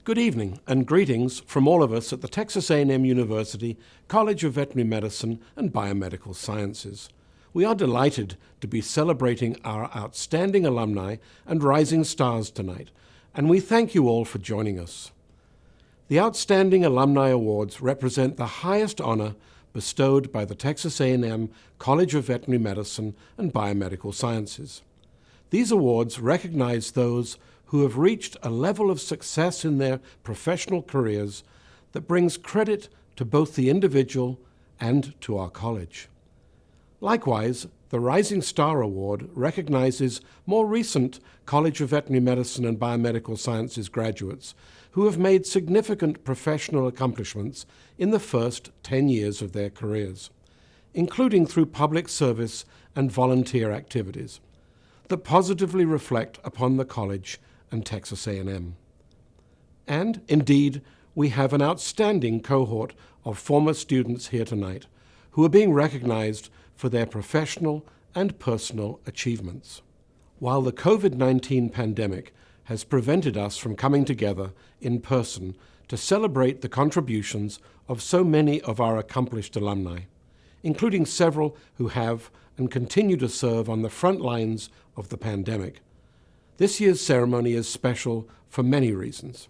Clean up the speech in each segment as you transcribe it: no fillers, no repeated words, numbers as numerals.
Good evening and greetings from all of us at the Texas A&M University College of Veterinary Medicine and Biomedical Sciences. We are delighted to be celebrating our outstanding alumni and rising stars tonight, and we thank you all for joining us. The Outstanding Alumni Awards represent the highest honor bestowed by the Texas A&M College of Veterinary Medicine and Biomedical Sciences. These awards recognize those who have reached a level of success in their professional careers that brings credit to both the individual and to our college. Likewise, the Rising Star Award recognizes more recent College of Veterinary Medicine and Biomedical Sciences graduates who have made significant professional accomplishments in the first 10 years of their careers, including through public service and volunteer activities that positively reflect upon the college and Texas A&M. And, indeed, we have an outstanding cohort of former students here tonight who are being recognized for their professional and personal achievements. While the COVID-19 pandemic has prevented us from coming together in person to celebrate the contributions of so many of our accomplished alumni, including several who have and continue to serve on the front lines of the pandemic, this year's ceremony is special for many reasons.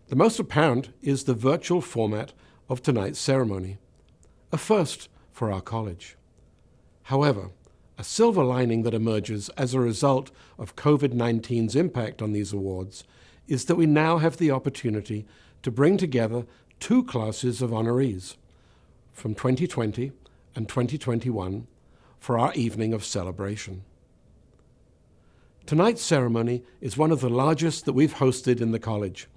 The most apparent is the virtual format of tonight's ceremony, a first for our college. However, a silver lining that emerges as a result of COVID-19's impact on these awards is that we now have the opportunity to bring together two classes of honorees from 2020 and 2021 for our evening of celebration. Tonight's ceremony is one of the largest that we've hosted in the college,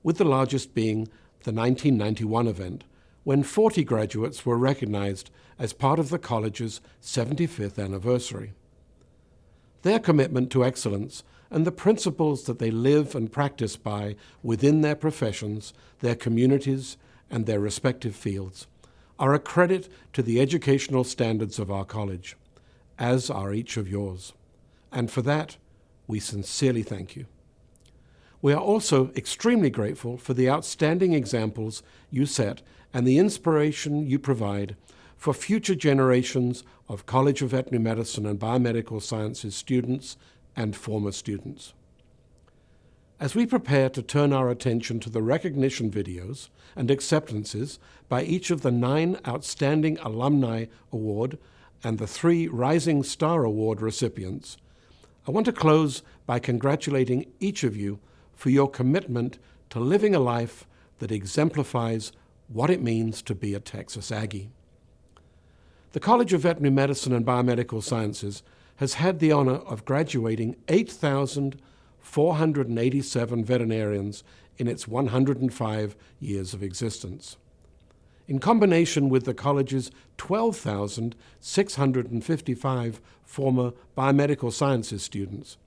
with the largest being the 1991 event, when 40 graduates were recognized as part of the college's 75th anniversary. Their commitment to excellence and the principles that they live and practice by within their professions, their communities, and their respective fields are a credit to the educational standards of our college, as are each of yours. And for that, we sincerely thank you. We are also extremely grateful for the outstanding examples you set and the inspiration you provide for future generations of College of Veterinary Medicine and Biomedical Sciences students and former students. As we prepare to turn our attention to the recognition videos and acceptances by each of the 9 Outstanding Alumni Award and the 3 Rising Star Award recipients, I want to close by congratulating each of you for your commitment to living a life that exemplifies what it means to be a Texas Aggie. The College of Veterinary Medicine and Biomedical Sciences has had the honor of graduating 8,487 veterinarians in its 105 years of existence. In combination with the college's 12,655 former biomedical sciences students,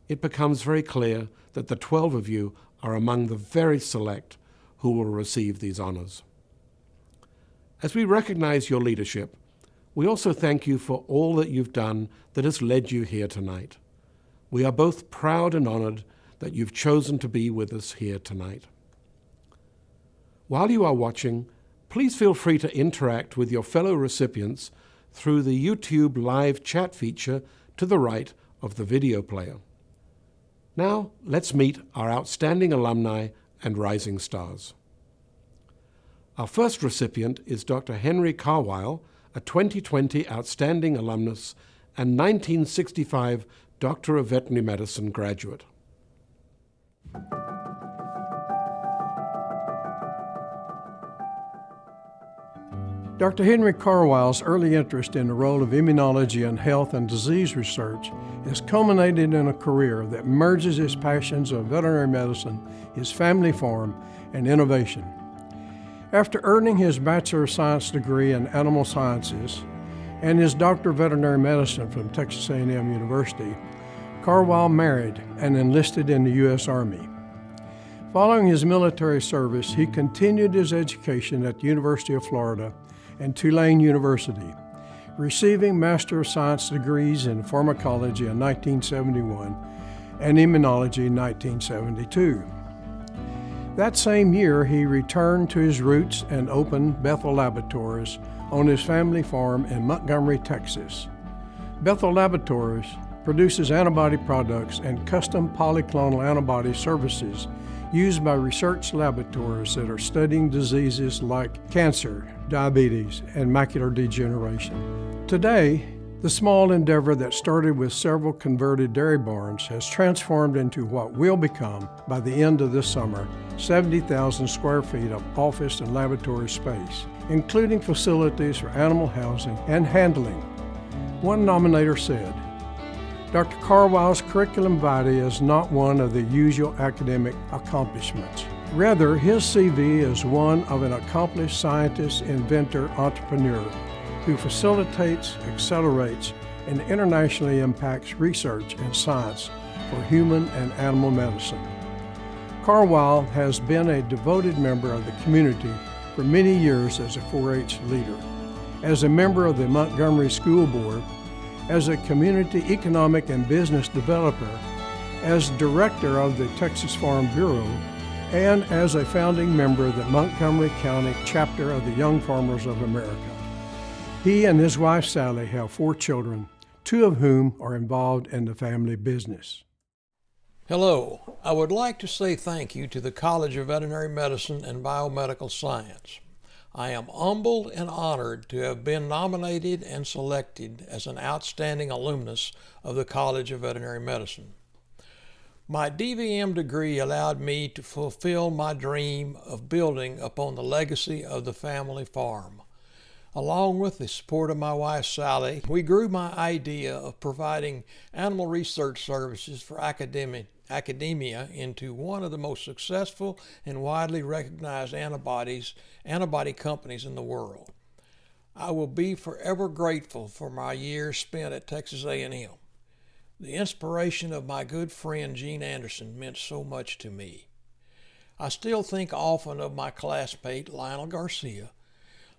it becomes very clear that the 12 of you are among the very select who will receive these honors. As we recognize your leadership, we also thank you for all that you've done that has led you here tonight. We are both proud and honored that you've chosen to be with us here tonight. While you are watching, please feel free to interact with your fellow recipients through the YouTube live chat feature to the right of the video player. Now, let's meet our outstanding alumni and rising stars. Our first recipient is Dr. Henry Carwile, a 2020 Outstanding Alumnus and 1965 Doctor of Veterinary Medicine graduate. Dr. Henry Carwile's early interest in the role of immunology in health and disease research has culminated in a career that merges his passions of veterinary medicine, his family farm, and innovation. After earning his Bachelor of Science degree in Animal Sciences and his Doctor of Veterinary Medicine from Texas A&M University, Carwile married and enlisted in the U.S. Army. Following his military service, he continued his education at the University of Florida and Tulane University, receiving Master of Science degrees in pharmacology in 1971 and immunology in 1972. That same year, he returned to his roots and opened Bethel Laboratories on his family farm in Montgomery, Texas. Bethel Laboratories produces antibody products and custom polyclonal antibody services used by research laboratories that are studying diseases like cancer, diabetes, and macular degeneration. Today, the small endeavor that started with several converted dairy barns has transformed into what will become, by the end of this summer, 70,000 square feet of office and laboratory space, including facilities for animal housing and handling. One nominator said, Dr. Carwile's curriculum vitae is not one of the usual academic accomplishments. Rather, his CV is one of an accomplished scientist, inventor, entrepreneur who facilitates, accelerates, and internationally impacts research and science for human and animal medicine. Carwile has been a devoted member of the community for many years as a 4-H leader, as a member of the Montgomery School Board, as a community economic and business developer, as director of the Texas Farm Bureau, and as a founding member of the Montgomery County chapter of the Young Farmers of America. He and his wife Sally have 4 children, 2 of whom are involved in the family business. Hello, I would like to say thank you to the College of Veterinary Medicine and Biomedical Science. I am humbled and honored to have been nominated and selected as an outstanding alumnus of the College of Veterinary Medicine. My DVM degree allowed me to fulfill my dream of building upon the legacy of the family farm. Along with the support of my wife Sally, we grew my idea of providing animal research services for academia into one of the most successful and widely recognized antibody companies in the world. I will be forever grateful for my years spent at Texas A&M. The inspiration of my good friend Gene Anderson meant so much to me. I still think often of my classmate Lionel Garcia.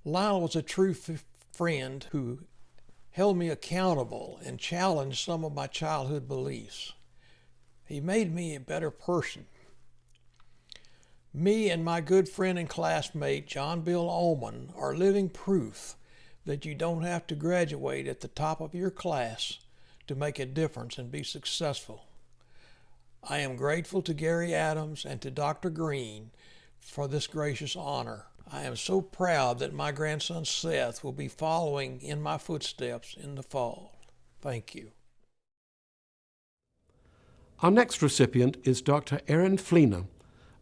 Lionel was a true friend who held me accountable and challenged some of my childhood beliefs. He made me a better person. Me and my good friend and classmate John Bill Ullman are living proof that you don't have to graduate at the top of your class to make a difference and be successful. I am grateful to Gary Adams and to Dr. Green for this gracious honor. I am so proud that my grandson Seth will be following in my footsteps in the fall. Thank you. Our next recipient is Dr. Erin Fleener,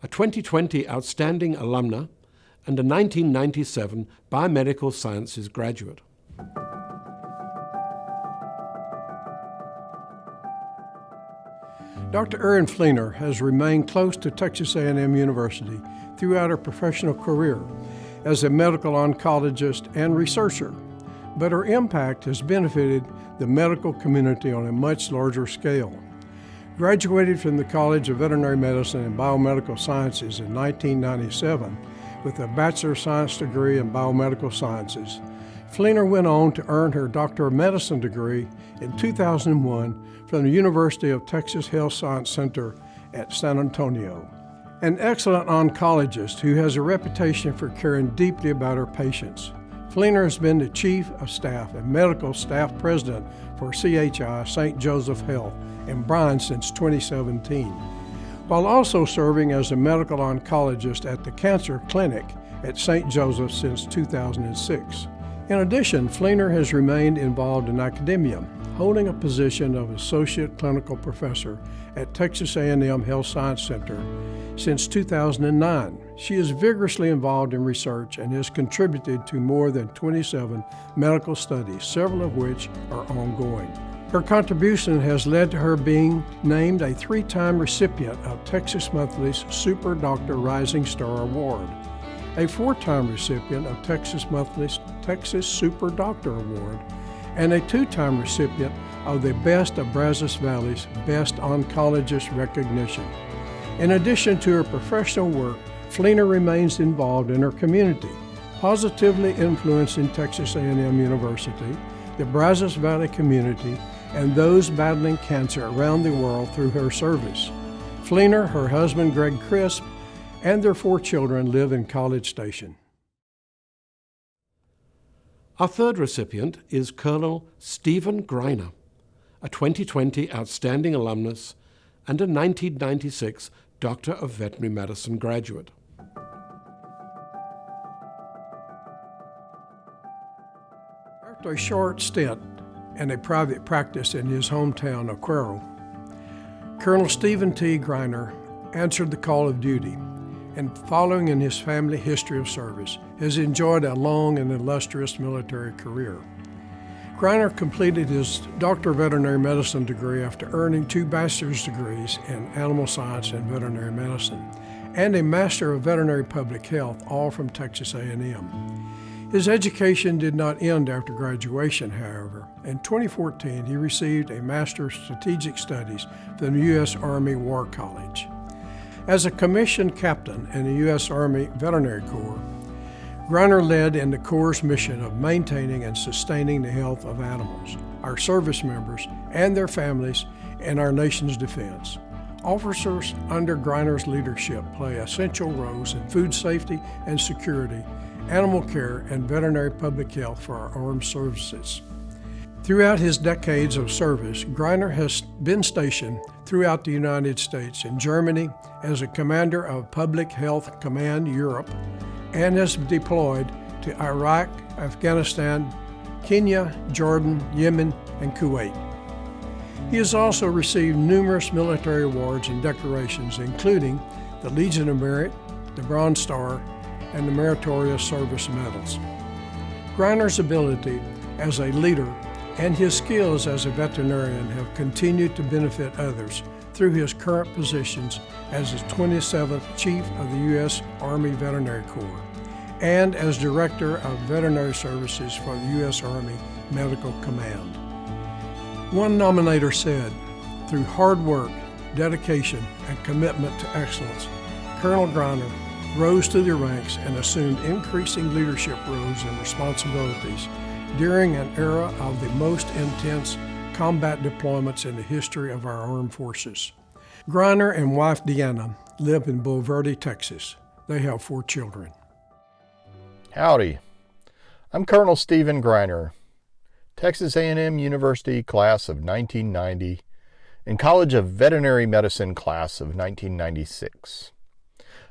a 2020 Outstanding Alumna and a 1997 Biomedical Sciences graduate. Dr. Erin Fleener has remained close to Texas A&M University throughout her professional career as a medical oncologist and researcher, but her impact has benefited the medical community on a much larger scale. Graduated from the College of Veterinary Medicine and Biomedical Sciences in 1997 with a Bachelor of Science degree in Biomedical Sciences, Fleener went on to earn her Doctor of Medicine degree in 2001 from the University of Texas Health Science Center at San Antonio. An excellent oncologist who has a reputation for caring deeply about her patients, Fleener has been the Chief of Staff and Medical Staff President for CHI St. Joseph Health in Bryan since 2017, while also serving as a medical oncologist at the Cancer Clinic at St. Joseph since 2006. In addition, Fleener has remained involved in academia, holding a position of Associate Clinical Professor at Texas A&M Health Science Center since 2009. She is vigorously involved in research and has contributed to more than 27 medical studies, several of which are ongoing. Her contribution has led to her being named a 3-time recipient of Texas Monthly's Super Doctor Rising Star Award, a 4-time recipient of Texas Monthly's Texas Super Doctor Award, and a 2-time recipient of the Best of Brazos Valley's Best Oncologist recognition. In addition to her professional work, Fleener remains involved in her community, positively influencing Texas A&M University, the Brazos Valley community, and those battling cancer around the world through her service. Fleener, her husband Greg Crisp, and their 4 children live in College Station. Our third recipient is Colonel Stephen Greiner, a 2020 Outstanding Alumnus and a 1996 Doctor of Veterinary Medicine graduate. After a short stint in a private practice in his hometown of Carwile, Colonel Stephen T. Greiner answered the call of duty, and following in his family history of service, has enjoyed a long and illustrious military career. Greiner completed his Doctor of Veterinary Medicine degree after earning 2 bachelor's degrees in animal science and veterinary medicine, and a Master of Veterinary Public Health, all from Texas A&M. His education did not end after graduation, however. In 2014, he received a Master of Strategic Studies from the U.S. Army War College. As a commissioned captain in the U.S. Army Veterinary Corps, Greiner led in the Corps' mission of maintaining and sustaining the health of animals, our service members, and their families in our nation's defense. Officers under Greiner's leadership play essential roles in food safety and security, animal care, and veterinary public health for our armed services. Throughout his decades of service, Greiner has been stationed throughout the United States and Germany as a commander of Public Health Command Europe, and has deployed to Iraq, Afghanistan, Kenya, Jordan, Yemen, and Kuwait. He has also received numerous military awards and decorations, including the Legion of Merit, the Bronze Star, and the Meritorious Service Medals. Greiner's ability as a leader and his skills as a veterinarian have continued to benefit others through his current positions as the 27th Chief of the U.S. Army Veterinary Corps and as Director of Veterinary Services for the U.S. Army Medical Command. One nominator said, "Through hard work, dedication, and commitment to excellence, Colonel Greiner rose through the ranks and assumed increasing leadership roles and responsibilities during an era of the most intense combat deployments in the history of our armed forces." Greiner and wife Deanna live in Bulverde, Texas. They have 4 children. Howdy, I'm Colonel Stephen Greiner, Texas A&M University class of 1990 and College of Veterinary Medicine class of 1996.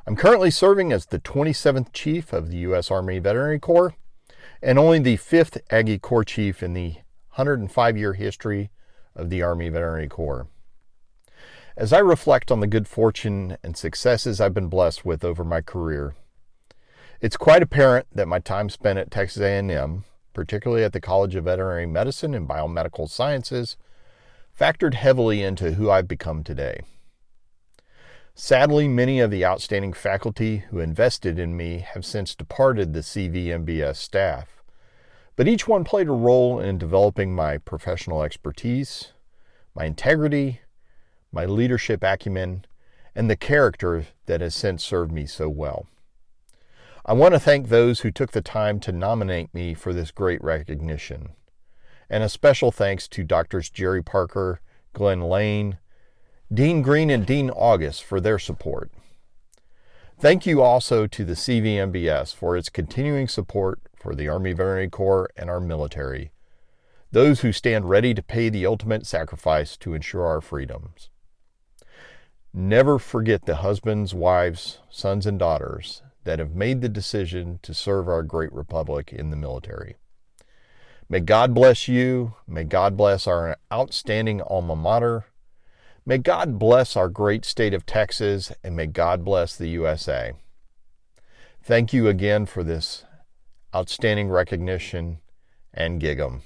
I'm currently serving as the 27th Chief of the U.S. Army Veterinary Corps and only the 5th Aggie Corps Chief in the 105-year history of the Army Veterinary Corps. As I reflect on the good fortune and successes I've been blessed with over my career, it's quite apparent that my time spent at Texas A&M, particularly at the College of Veterinary Medicine and Biomedical Sciences, factored heavily into who I've become today. Sadly, many of the outstanding faculty who invested in me have since departed the CVMBS staff, but each one played a role in developing my professional expertise, my integrity, my leadership acumen, and the character that has since served me so well. I want to thank those who took the time to nominate me for this great recognition, and a special thanks to Drs. Jerry Parker, Glenn Lane, Dean Green, and Dean August for their support. Thank you also to the CVMBS for its continuing support for the Army Veterinary Corps and our military, those who stand ready to pay the ultimate sacrifice to ensure our freedoms. Never forget the husbands, wives, sons, and daughters that have made the decision to serve our great republic in the military. May God bless you. May God bless our outstanding alma mater. May God bless our great state of Texas, and may God bless the USA. Thank you again for this outstanding recognition, and gig 'em.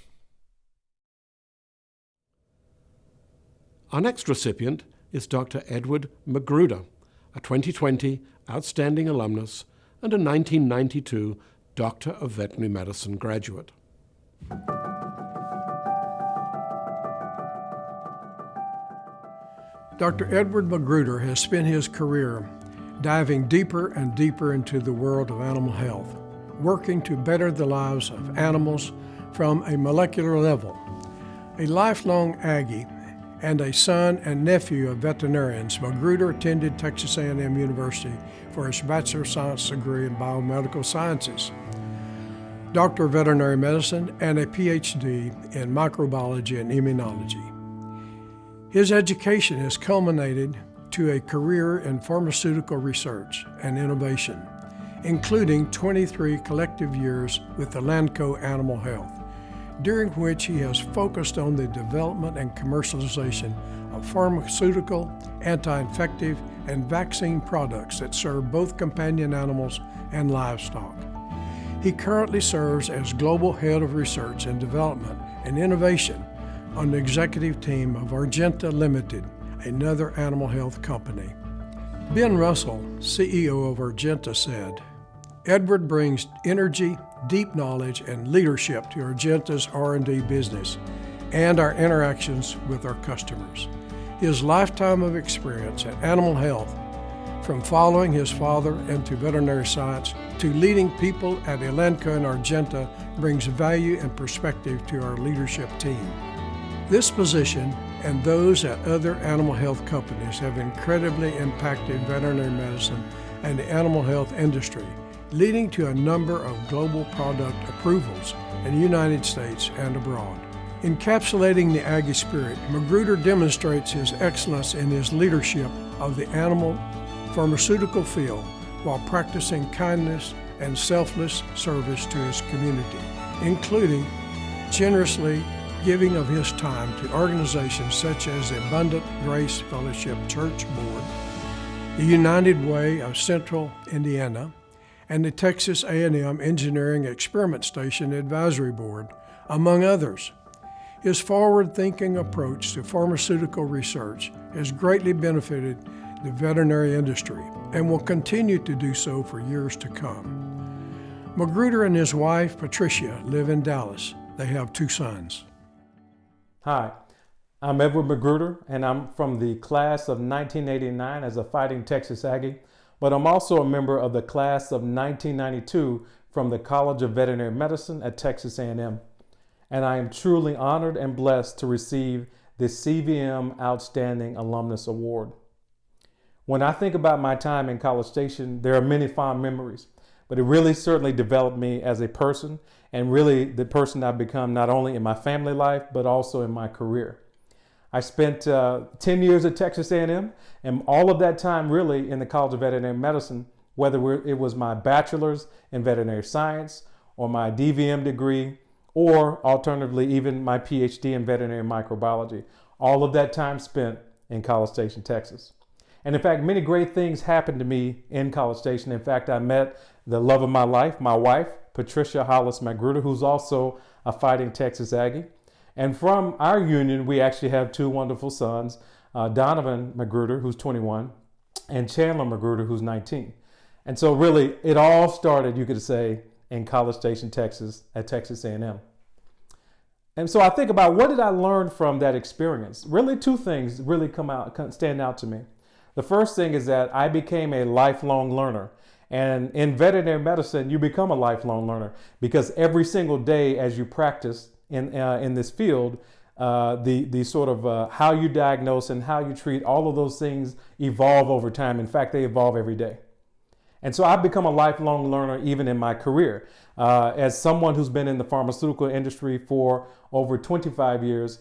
Our next recipient is Dr. Edward McGruder, a 2020 Outstanding Alumnus and a 1992 Doctor of Veterinary Medicine graduate. Dr. Edward McGruder has spent his career diving deeper and deeper into the world of animal health, working to better the lives of animals from a molecular level. A lifelong Aggie and a son and nephew of veterinarians, McGruder attended Texas A&M University for his Bachelor of Science degree in Biomedical Sciences, Doctor of Veterinary Medicine, and a Ph.D. in Microbiology and Immunology. His education has culminated to a career in pharmaceutical research and innovation, including 23 collective years with Elanco Animal Health, during which he has focused on the development and commercialization of pharmaceutical, anti-infective, and vaccine products that serve both companion animals and livestock. He currently serves as Global Head of Research and Development and Innovation on the executive team of Argenta Limited, another animal health company. Ben Russell, CEO of Argenta, said, "Edward brings energy, deep knowledge, and leadership to Argenta's R&D business and our interactions with our customers. His lifetime of experience in animal health, from following his father into veterinary science to leading people at Elanco and Argenta, brings value and perspective to our leadership team." This position and those at other animal health companies have incredibly impacted veterinary medicine and the animal health industry, leading to a number of global product approvals in the United States and abroad. Encapsulating the Aggie spirit, McGruder demonstrates his excellence in his leadership of the animal pharmaceutical field while practicing kindness and selfless service to his community, including generously giving of his time to organizations such as the Abundant Grace Fellowship Church Board, the United Way of Central Indiana, and the Texas A&M Engineering Experiment Station Advisory Board, among others. His forward-thinking approach to pharmaceutical research has greatly benefited the veterinary industry and will continue to do so for years to come. McGruder and his wife, Patricia, live in Dallas. They have 2 sons. Hi, I'm Edward McGruder, and I'm from the class of 1989 as a Fighting Texas Aggie, but I'm also a member of the class of 1992 from the College of Veterinary Medicine at Texas A&M. And I am truly honored and blessed to receive the CVM Outstanding Alumnus Award. When I think about my time in College Station, there are many fond memories, but it really certainly developed me as a person and really the person I've become not only in my family life, but also in my career. I spent 10 years at Texas A&M, and all of that time really in the College of Veterinary Medicine, whether it was my bachelor's in veterinary science or my DVM degree, or alternatively even my Ph.D. in veterinary microbiology. All of that time spent in College Station, Texas. And in fact, many great things happened to me in College Station. In fact, I met the love of my life, my wife, Patricia Hollis McGruder, who's also a Fighting Texas Aggie. And from our union, we actually have 2 wonderful sons, Donovan McGruder, who's 21, and Chandler McGruder, who's 19. And so really, it all started, you could say, in College Station, Texas, at Texas A&M. And so I think about what did I learn from that experience? Really 2 things really stand out to me. The first thing is that I became a lifelong learner. And in veterinary medicine, you become a lifelong learner because every single day as you practice in this field, the sort of how you diagnose and how you treat, all of those things evolve over time. In fact, they evolve every day. And so I've become a lifelong learner even in my career. As someone who's been in the pharmaceutical industry for over 25 years,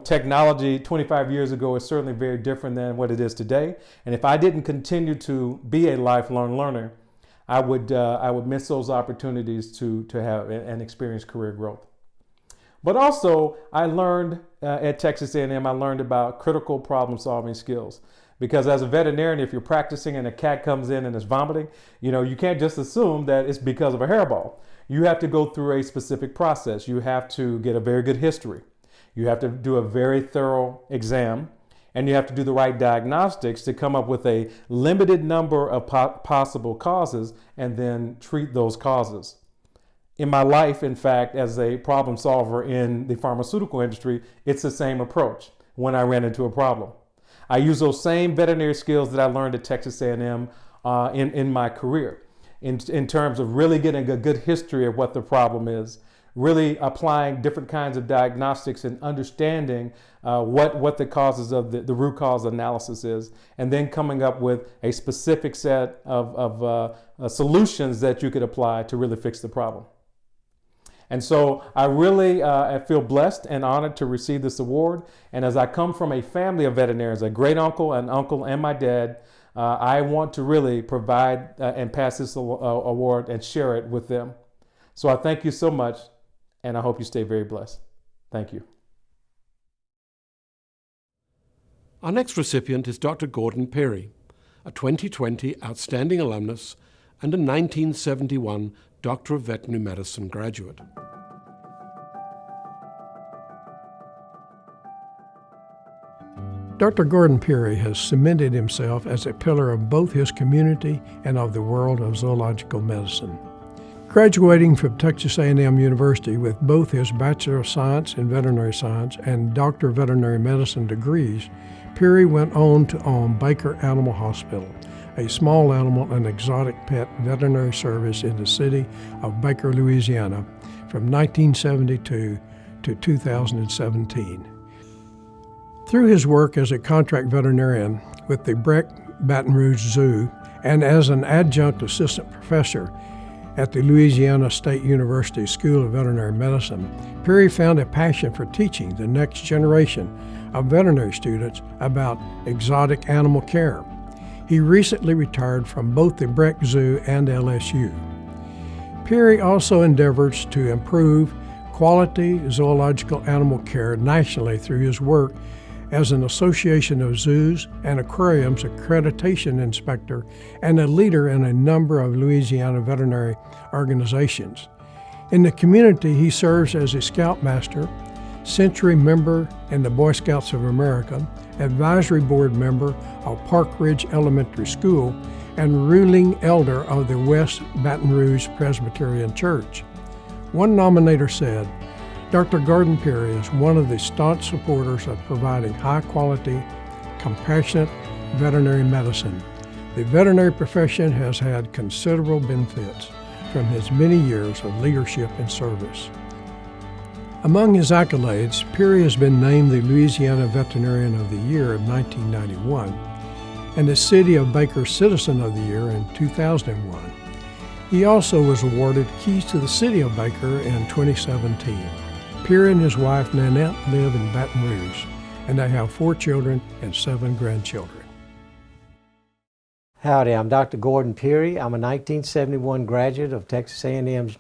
technology 25 years ago is certainly very different than what it is today. And if I didn't continue to be a lifelong learner, I would miss those opportunities to have and experience career growth. But also, I learned at Texas A&M, I learned about critical problem-solving skills. Because as a veterinarian, if you're practicing and a cat comes in and is vomiting, you can't just assume that it's because of a hairball. You have to go through a specific process. You have to get a very good history. You have to do a very thorough exam, and you have to do the right diagnostics to come up with a limited number of possible causes and then treat those causes. In my life, in fact, as a problem solver in the pharmaceutical industry, it's the same approach when I ran into a problem. I use those same veterinary skills that I learned at Texas A&M in my career in terms of really getting a good history of what the problem is, really applying different kinds of diagnostics and understanding what the causes of the root cause analysis is, and then coming up with a specific set of solutions that you could apply to really fix the problem. And so I really feel blessed and honored to receive this award. And as I come from a family of veterinarians, a great uncle, an uncle, and my dad, I want to really provide and pass this award and share it with them. So I thank you so much, and I hope you stay very blessed. Thank you. Our next recipient is Dr. Gordon Pirie, a 2020 Outstanding Alumnus and a 1971 Doctor of Veterinary Medicine graduate. Dr. Gordon Pirie has cemented himself as a pillar of both his community and of the world of zoological medicine. Graduating from Texas A&M University with both his Bachelor of Science in Veterinary Science and Doctor of Veterinary Medicine degrees, Pirie went on to own Baker Animal Hospital, a small animal and exotic pet veterinary service in the city of Baker, Louisiana, from 1972 to 2017. Through his work as a contract veterinarian with the Breck Baton Rouge Zoo and as an adjunct assistant professor at the Louisiana State University School of Veterinary Medicine, Pirie found a passion for teaching the next generation of veterinary students about exotic animal care. He recently retired from both the Breck Zoo and LSU. Pirie also endeavors to improve quality zoological animal care nationally through his work as an Association of Zoos and Aquariums accreditation inspector and a leader in a number of Louisiana veterinary organizations. In the community, he serves as a Scoutmaster, Century member in the Boy Scouts of America, advisory board member of Park Ridge Elementary School, and ruling elder of the West Baton Rouge Presbyterian Church. One nominator said, Dr. Gordon Pirie is one of the staunch supporters of providing high-quality, compassionate veterinary medicine. The veterinary profession has had considerable benefits from his many years of leadership and service. Among his accolades, Pirie has been named the Louisiana Veterinarian of the Year in 1991 and the City of Baker Citizen of the Year in 2001. He also was awarded Keys to the City of Baker in 2017. Pirie and his wife Nanette live in Baton Rouge, and they have 4 children and 7 grandchildren. Howdy, I'm Dr. Gordon Pirie. I'm a 1971 graduate of Texas A&M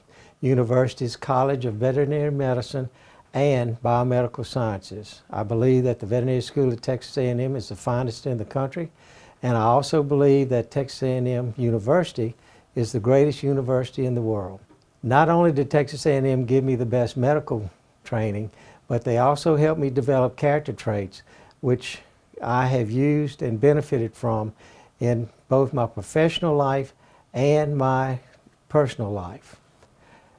University's College of Veterinary Medicine and Biomedical Sciences. I believe that the Veterinary School at Texas A&M is the finest in the country, and I also believe that Texas A&M University is the greatest university in the world. Not only did Texas A&M give me the best medical training, but they also helped me develop character traits which I have used and benefited from in both my professional life and my personal life.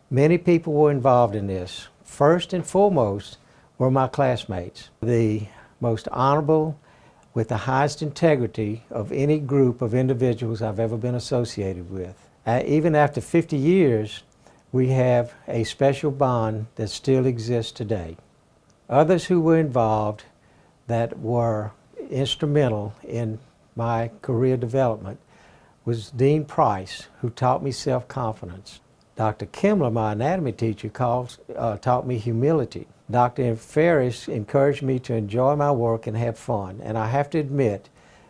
Many people were involved in this. First and foremost were my classmates, the most honorable, with the highest integrity of any group of individuals I've ever been associated with. Even after 50 years, we have a special bond that still exists today. Others who were involved that were instrumental in my career development was Dean Price, who taught me self-confidence. Dr. Kimmler, my anatomy teacher, taught me humility. Dr. Ferris encouraged me to enjoy my work and have fun, and I have to admit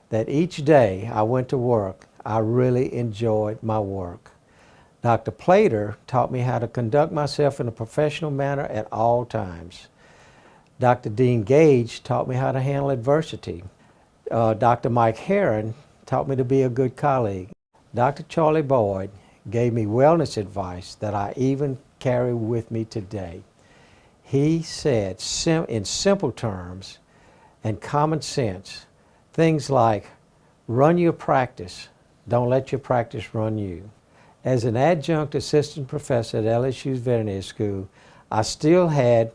that each day I went to work, I really enjoyed my work. Dr. Plater taught me how to conduct myself in a professional manner at all times. Dr. Dean Gage taught me how to handle adversity. Dr. Mike Herron taught me to be a good colleague. Dr. Charlie Boyd gave me wellness advice that I even carry with me today. He said in simple terms and common sense, things like, run your practice, don't let your practice run you. As an adjunct assistant professor at LSU's veterinary school, I still had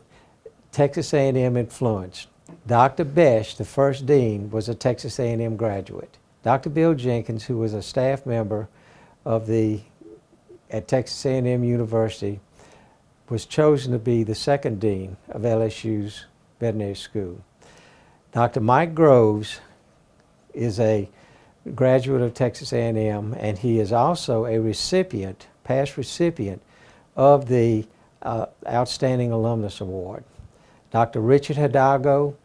Texas A&M influence. Dr. Besh, the first dean, was a Texas A&M graduate. Dr. Bill Jenkins, who was a staff member at Texas A&M University, was chosen to be the second dean of LSU's veterinary school. Dr. Mike Groves is a graduate of Texas A&M, and he is also a recipient, past recipient, of the Outstanding Alumnus Award. Dr. Richard Hidalgo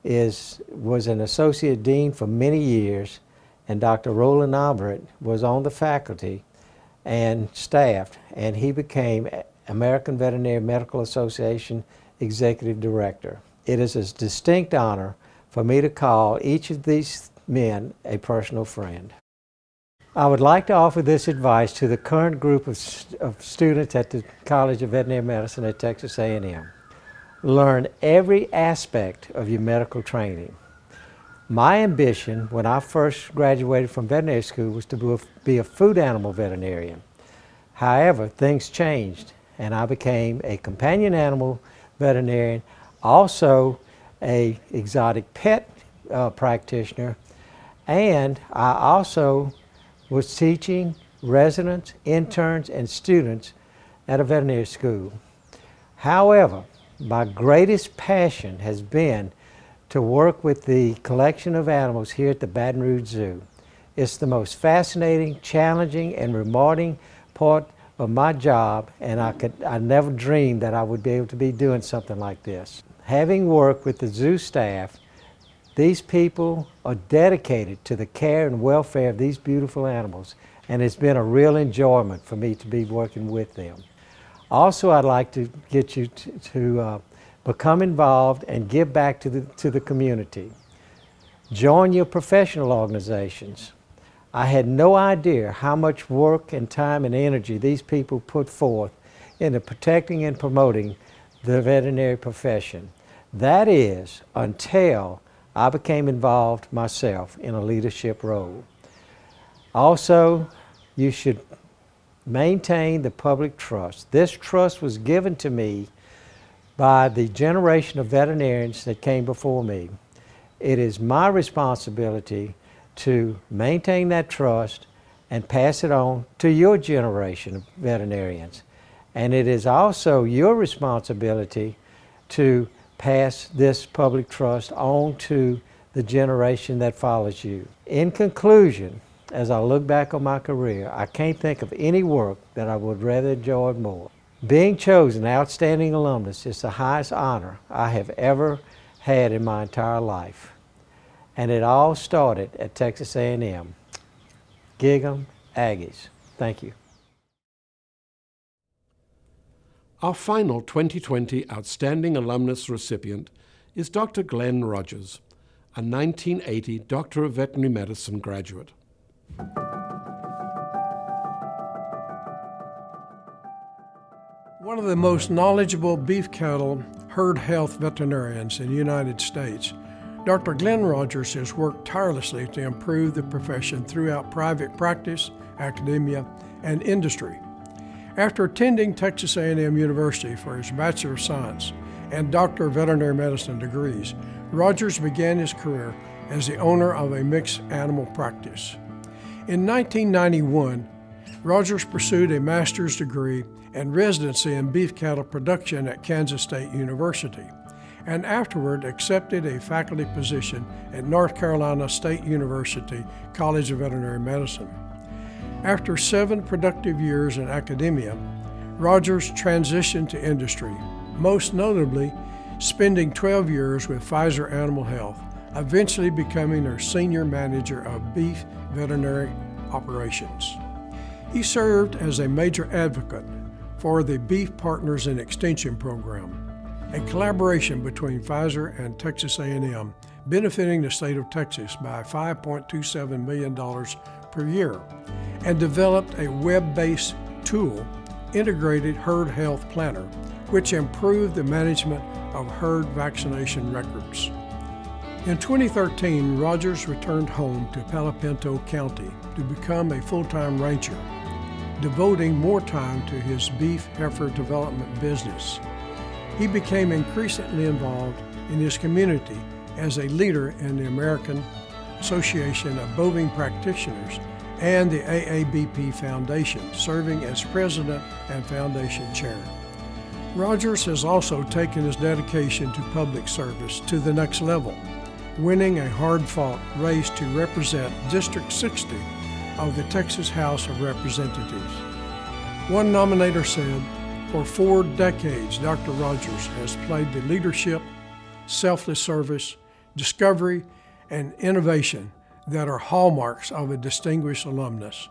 was an associate dean for many years, and Dr. Roland Albert was on the faculty and staff, and he became American Veterinary Medical Association Executive Director. It is a distinct honor for me to call each of these men a personal friend. I would like to offer this advice to the current group of students at the College of Veterinary Medicine at Texas A&M. Learn every aspect of your medical training. My ambition when I first graduated from veterinary school was to be a food animal veterinarian. However, things changed, and I became a companion animal veterinarian, also an exotic pet practitioner, and I also was teaching residents, interns, and students at a veterinary school. However, my greatest passion has been to work with the collection of animals here at the Baton Rouge Zoo. It's the most fascinating, challenging, and rewarding part of my job, and I never dreamed that I would be able to be doing something like this. Having worked with the zoo staff, these people are dedicated to the care and welfare of these beautiful animals, and it's been a real enjoyment for me to be working with them. Also, I'd like to get you to become involved and give back to the community. Join your professional organizations. I had no idea how much work and time and energy these people put forth into protecting and promoting the veterinary profession. That is, until I became involved myself in a leadership role. Also, you should maintain the public trust. This trust was given to me by the generation of veterinarians that came before me. It is my responsibility to maintain that trust and pass it on to your generation of veterinarians. And it is also your responsibility to pass this public trust on to the generation that follows you. In conclusion, as I look back on my career, I can't think of any work that I would rather enjoy more. Being chosen outstanding alumnus is the highest honor I have ever had in my entire life. And it all started at Texas A&M. Gig 'em, Aggies. Thank you. Our final 2020 Outstanding Alumnus recipient is Dr. Glenn Rogers, a 1980 Doctor of Veterinary Medicine graduate. One of the most knowledgeable beef cattle herd health veterinarians in the United States, Dr. Glenn Rogers has worked tirelessly to improve the profession throughout private practice, academia, and industry. After attending Texas A&M University for his Bachelor of Science and Doctor of Veterinary Medicine degrees, Rogers began his career as the owner of a mixed animal practice. In 1991, Rogers pursued a master's degree and residency in beef cattle production at Kansas State University, and afterward accepted a faculty position at North Carolina State University College of Veterinary Medicine. After 7 productive years in academia, Rogers transitioned to industry, most notably spending 12 years with Pfizer Animal Health, eventually becoming their senior manager of beef veterinary operations. He served as a major advocate for the Beef Partners in Extension program, a collaboration between Pfizer and Texas A&M, benefiting the state of Texas by $5.27 million per year, and developed a web-based tool, Integrated Herd Health Planner, which improved the management of herd vaccination records. In 2013, Rogers returned home to Palo Pinto County to become a full-time rancher, devoting more time to his beef heifer development business. He became increasingly involved in his community as a leader in the American Association of Bovine Practitioners and the AABP Foundation, serving as president and foundation chair. Rogers has also taken his dedication to public service to the next level, winning a hard-fought race to represent District 60 of the Texas House of Representatives. One nominator said, "For 4 decades, Dr. Rogers has played the leadership, selfless service, discovery, and innovation that are hallmarks of a distinguished alumnus."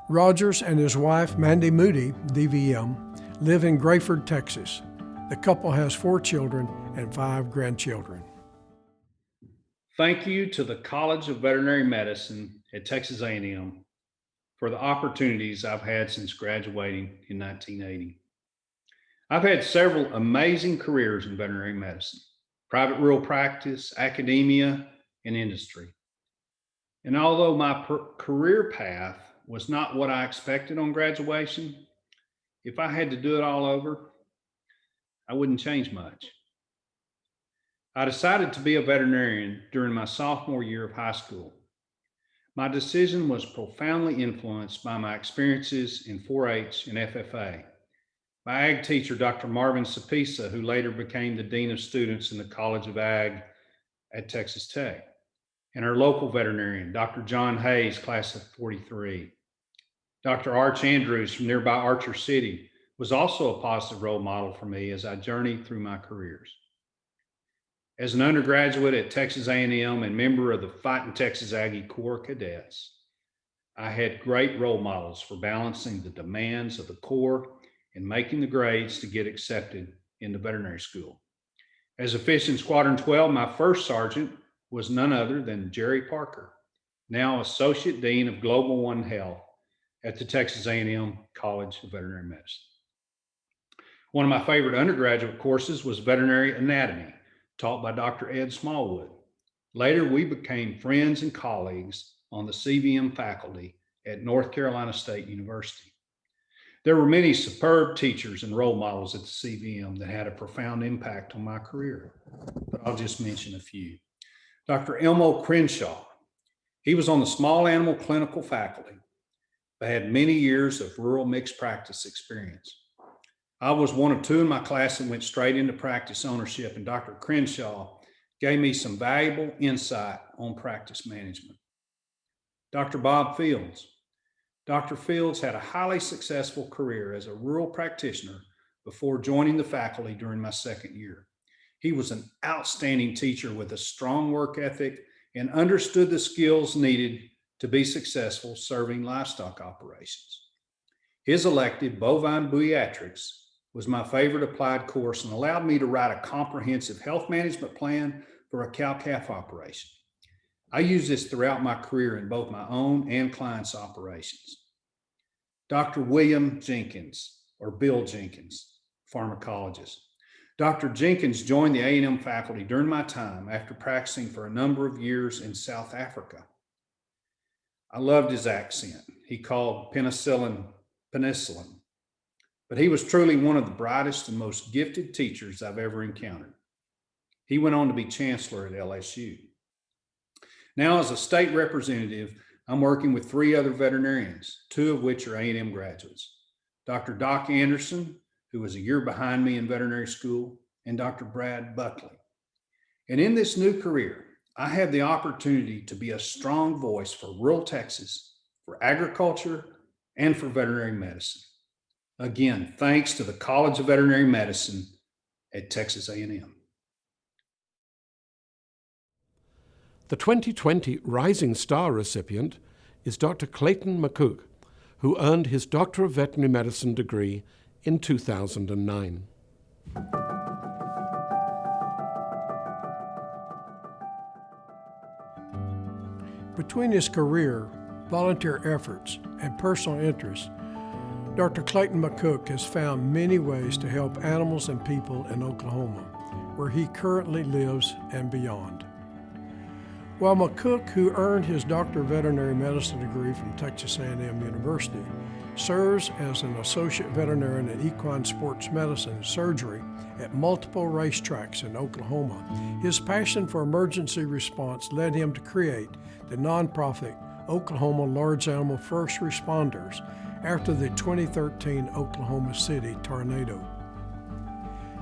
Rogers and his wife, Mandy Moody, DVM, live in Grayford, Texas. The couple has 4 children and 5 grandchildren. Thank you to the College of Veterinary Medicine at Texas A&M for the opportunities I've had since graduating in 1980. I've had several amazing careers in veterinary medicine: private rural practice, academia, and industry. And although my career path was not what I expected on graduation, if I had to do it all over, I wouldn't change much. I decided to be a veterinarian during my sophomore year of high school. My decision was profoundly influenced by my experiences in 4-H and FFA. My ag teacher, Dr. Marvin Sapisa, who later became the Dean of Students in the College of Ag at Texas Tech, and our local veterinarian, Dr. John Hayes, class of 43. Dr. Arch Andrews from nearby Archer City was also a positive role model for me as I journeyed through my careers. As an undergraduate at Texas A&M and member of the Fighting Texas Aggie Corps Cadets, I had great role models for balancing the demands of the Corps and making the grades to get accepted into veterinary school. As a fish in Squadron 12, my first sergeant was none other than Jerry Parker, now Associate Dean of Global One Health at the Texas A&M College of Veterinary Medicine. One of my favorite undergraduate courses was veterinary anatomy, taught by Dr. Ed Smallwood. Later, we became friends and colleagues on the CVM faculty at North Carolina State University. There were many superb teachers and role models at the CVM that had a profound impact on my career, but I'll just mention a few. Dr. Elmo Crenshaw, he was on the small animal clinical faculty, but had many years of rural mixed practice experience. I was one of 2 in my class that went straight into practice ownership, and Dr. Crenshaw gave me some valuable insight on practice management. Dr. Bob Fields. Dr. Fields had a highly successful career as a rural practitioner before joining the faculty during my 2nd year. He was an outstanding teacher with a strong work ethic and understood the skills needed to be successful serving livestock operations. His elective, bovine buiatrics, was my favorite applied course and allowed me to write a comprehensive health management plan for a cow-calf operation. I used this throughout my career in both my own and clients' operations. Dr. William Jenkins, or Bill Jenkins, pharmacologist. Dr. Jenkins joined the A&M faculty during my time after practicing for a number of years in South Africa. I loved his accent. He called penicillin, but he was truly one of the brightest and most gifted teachers I've ever encountered. He went on to be chancellor at LSU. Now, as a state representative, I'm working with 3 other veterinarians, 2 of which are A&M graduates. Dr. Doc Anderson, who was a year behind me in veterinary school, and Dr. Brad Buckley. And in this new career, I have the opportunity to be a strong voice for rural Texas, for agriculture, and for veterinary medicine. Again, thanks to the College of Veterinary Medicine at Texas A&M. The 2020 Rising Star recipient is Dr. Clayton McCook, who earned his Doctor of Veterinary Medicine degree in 2009. Between his career, volunteer efforts, and personal interests, Dr. Clayton McCook has found many ways to help animals and people in Oklahoma, where he currently lives and beyond. While McCook, who earned his Doctor of Veterinary Medicine degree from Texas A&M University, serves as an associate veterinarian in equine sports medicine and surgery at multiple racetracks in Oklahoma, his passion for emergency response led him to create the nonprofit Oklahoma Large Animal First Responders after the 2013 Oklahoma City tornado.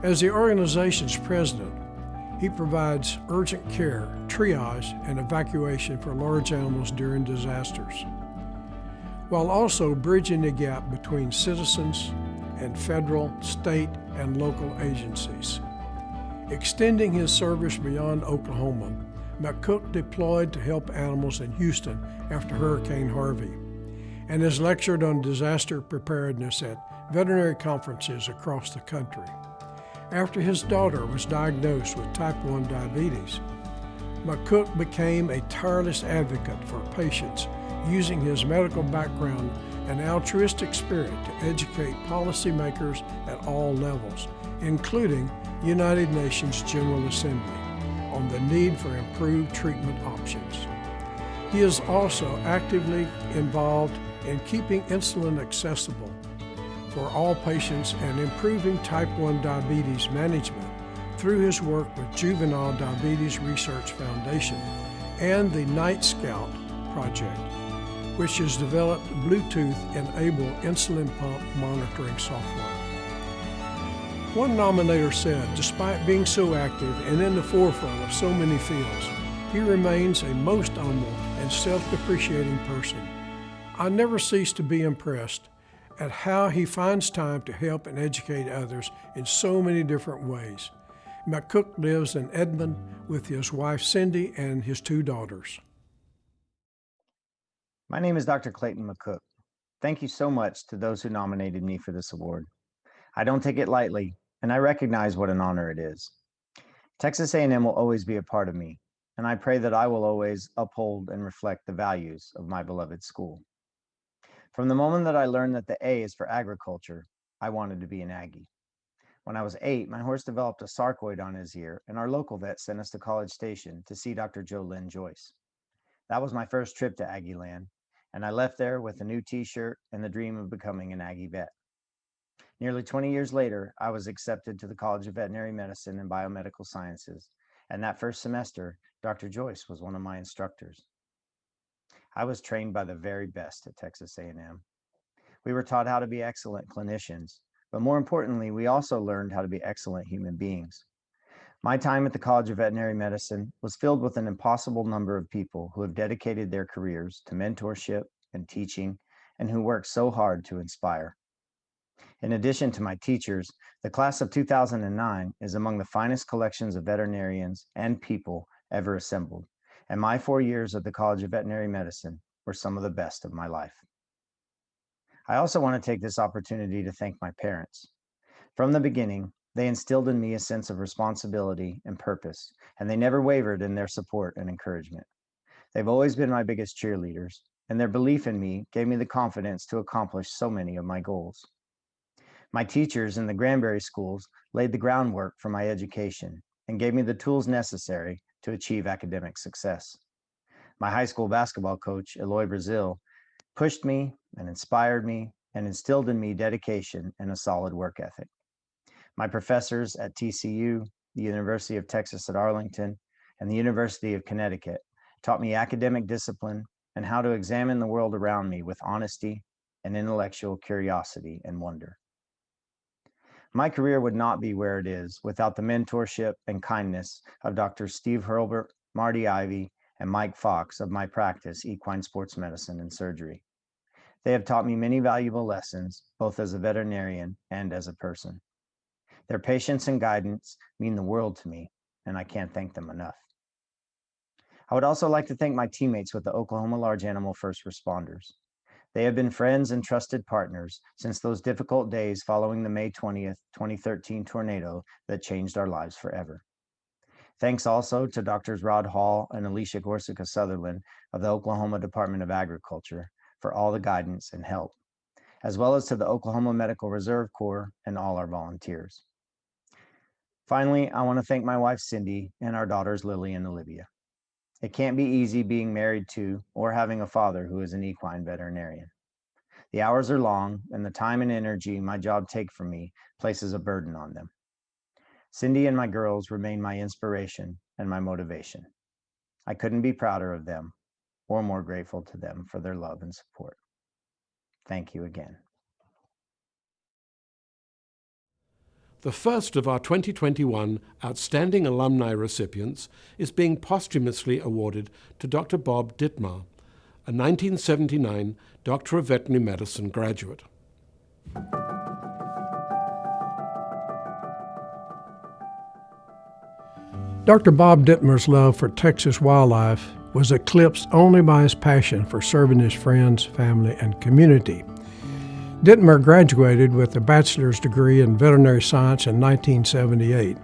As the organization's president, he provides urgent care, triage, and evacuation for large animals during disasters, while also bridging the gap between citizens and federal, state, and local agencies. Extending his service beyond Oklahoma, McCook deployed to help animals in Houston after Hurricane Harvey, and has lectured on disaster preparedness at veterinary conferences across the country. After his daughter was diagnosed with type 1 diabetes, McCook became a tireless advocate for patients, using his medical background and altruistic spirit to educate policymakers at all levels, including United Nations General Assembly, on the need for improved treatment options. He is also actively involved in keeping insulin accessible for all patients and improving type 1 diabetes management through his work with Juvenile Diabetes Research Foundation and the Night Scout Project, which has developed Bluetooth-enabled insulin pump monitoring software. One nominator said, despite being so active and in the forefront of so many fields, he remains a most humble and self-depreciating person. I never cease to be impressed at how he finds time to help and educate others in so many different ways. McCook lives in Edmond with his wife Cindy and his 2 daughters. My name is Dr. Clayton McCook. Thank you so much to those who nominated me for this award. I don't take it lightly, and I recognize what an honor it is. Texas A&M will always be a part of me, and I pray that I will always uphold and reflect the values of my beloved school. From the moment that I learned that the A is for agriculture, I wanted to be an Aggie. When I was 8, my horse developed a sarcoid on his ear, and our local vet sent us to College Station to see Dr. Joe Lynn Joyce. That was my first trip to Aggie Land, and I left there with a new t-shirt and the dream of becoming an Aggie vet. Nearly 20 years later, I was accepted to the College of Veterinary Medicine and Biomedical Sciences, and that first semester, Dr. Joyce was one of my instructors. I was trained by the very best at Texas A&M. We were taught how to be excellent clinicians, but more importantly, we also learned how to be excellent human beings. My time at the College of Veterinary Medicine was filled with an impossible number of people who have dedicated their careers to mentorship and teaching, and who work so hard to inspire. In addition to my teachers, the class of 2009 is among the finest collections of veterinarians and people ever assembled, and my 4 years at the College of Veterinary Medicine were some of the best of my life. I also want to take this opportunity to thank my parents. From the beginning, they instilled in me a sense of responsibility and purpose, and they never wavered in their support and encouragement. They've always been my biggest cheerleaders, and their belief in me gave me the confidence to accomplish so many of my goals. My teachers in the Granbury schools laid the groundwork for my education and gave me the tools necessary to achieve academic success. My high school basketball coach, Eloy Brazil, pushed me and inspired me and instilled in me dedication and a solid work ethic. My professors at TCU, the University of Texas at Arlington, and the University of Connecticut taught me academic discipline and how to examine the world around me with honesty and intellectual curiosity and wonder. My career would not be where it is without the mentorship and kindness of Dr. Steve Hurlbert, Marty Ivy, and Mike Fox of my practice, Equine Sports Medicine and Surgery. They have taught me many valuable lessons, both as a veterinarian and as a person. Their patience and guidance mean the world to me, and I can't thank them enough. I would also like to thank my teammates with the Oklahoma Large Animal First Responders. They have been friends and trusted partners since those difficult days following the May 20th, 2013 tornado that changed our lives forever. Thanks also to Drs. Rod Hall and Alicia Gorsica Sutherland of the Oklahoma Department of Agriculture for all the guidance and help, as well as to the Oklahoma Medical Reserve Corps and all our volunteers. Finally, I want to thank my wife Cindy and our daughters Lily and Olivia. It can't be easy being married to or having a father who is an equine veterinarian. The hours are long, and the time and energy my job takes from me places a burden on them. Cindy and my girls remain my inspiration and my motivation. I couldn't be prouder of them or more grateful to them for their love and support. Thank you again. The first of our 2021 Outstanding Alumni recipients is being posthumously awarded to Dr. Bob Dittmar, a 1979 Doctor of Veterinary Medicine graduate. Dr. Bob Dittmar's love for Texas wildlife was eclipsed only by his passion for serving his friends, family, and community. Dittmar graduated with a bachelor's degree in veterinary science in 1978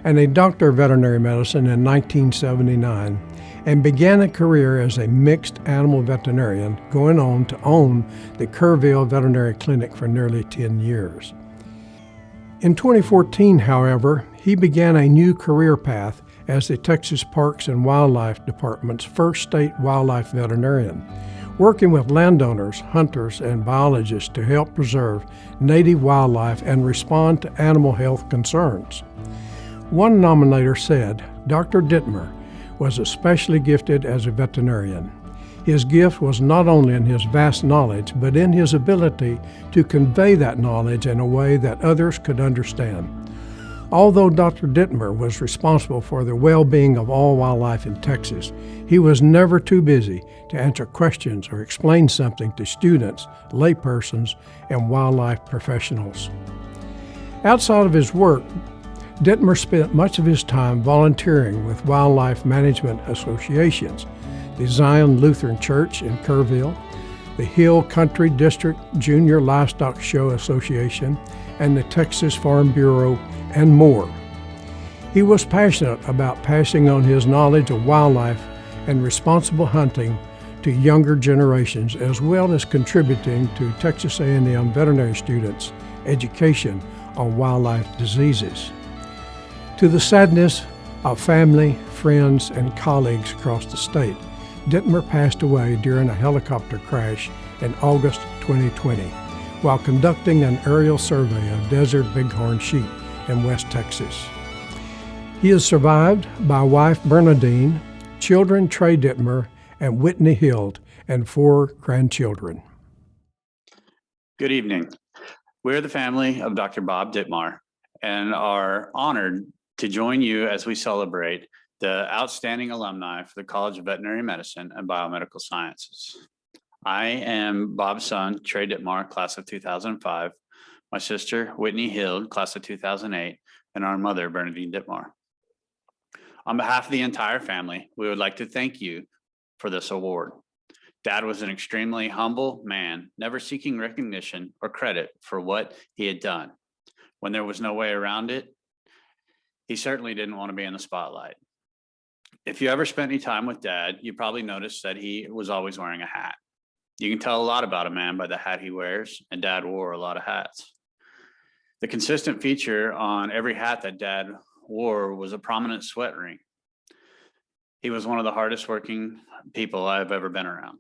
and a Doctor of Veterinary Medicine in 1979, and began a career as a mixed animal veterinarian, going on to own the Carwile Veterinary Clinic for nearly 10 years. In 2014, however, he began a new career path as the Texas Parks and Wildlife Department's first state wildlife veterinarian, working with landowners, hunters, and biologists to help preserve native wildlife and respond to animal health concerns. One nominator said, "Dr. Dittmar was especially gifted as a veterinarian. His gift was not only in his vast knowledge, but in his ability to convey that knowledge in a way that others could understand." Although Dr. Dittmar was responsible for the well-being of all wildlife in Texas, he was never too busy to answer questions or explain something to students, laypersons, and wildlife professionals. Outside of his work, Dittmar spent much of his time volunteering with wildlife management associations, the Zion Lutheran Church in Carwile, the Hill Country District Junior Livestock Show Association, and the Texas Farm Bureau, and more. He was passionate about passing on his knowledge of wildlife and responsible hunting to younger generations, as well as contributing to Texas A&M veterinary students' education on wildlife diseases. To the sadness of family, friends, and colleagues across the state, Dittmar passed away during a helicopter crash in August 2020 while conducting an aerial survey of desert bighorn sheep in West Texas. He is survived by wife Bernadine, children Trey Dittmar and Whitney Hild, and 4 grandchildren. Good evening. We're the family of Dr. Bob Dittmar and are honored to join you as we celebrate the outstanding alumni for the College of Veterinary Medicine and Biomedical Sciences. I am Bob's son, Trey Dittmar, class of 2005, my sister, Whitney Hild, class of 2008, and our mother, Bernadine Dittmar. On behalf of the entire family, we would like to thank you for this award. Dad was an extremely humble man, never seeking recognition or credit for what he had done. When there was no way around it, he certainly didn't want to be in the spotlight. If you ever spent any time with Dad, you probably noticed that he was always wearing a hat. You can tell a lot about a man by the hat he wears, and Dad wore a lot of hats. The consistent feature on every hat that Dad wore was a prominent sweat ring. He was one of the hardest working people I've ever been around.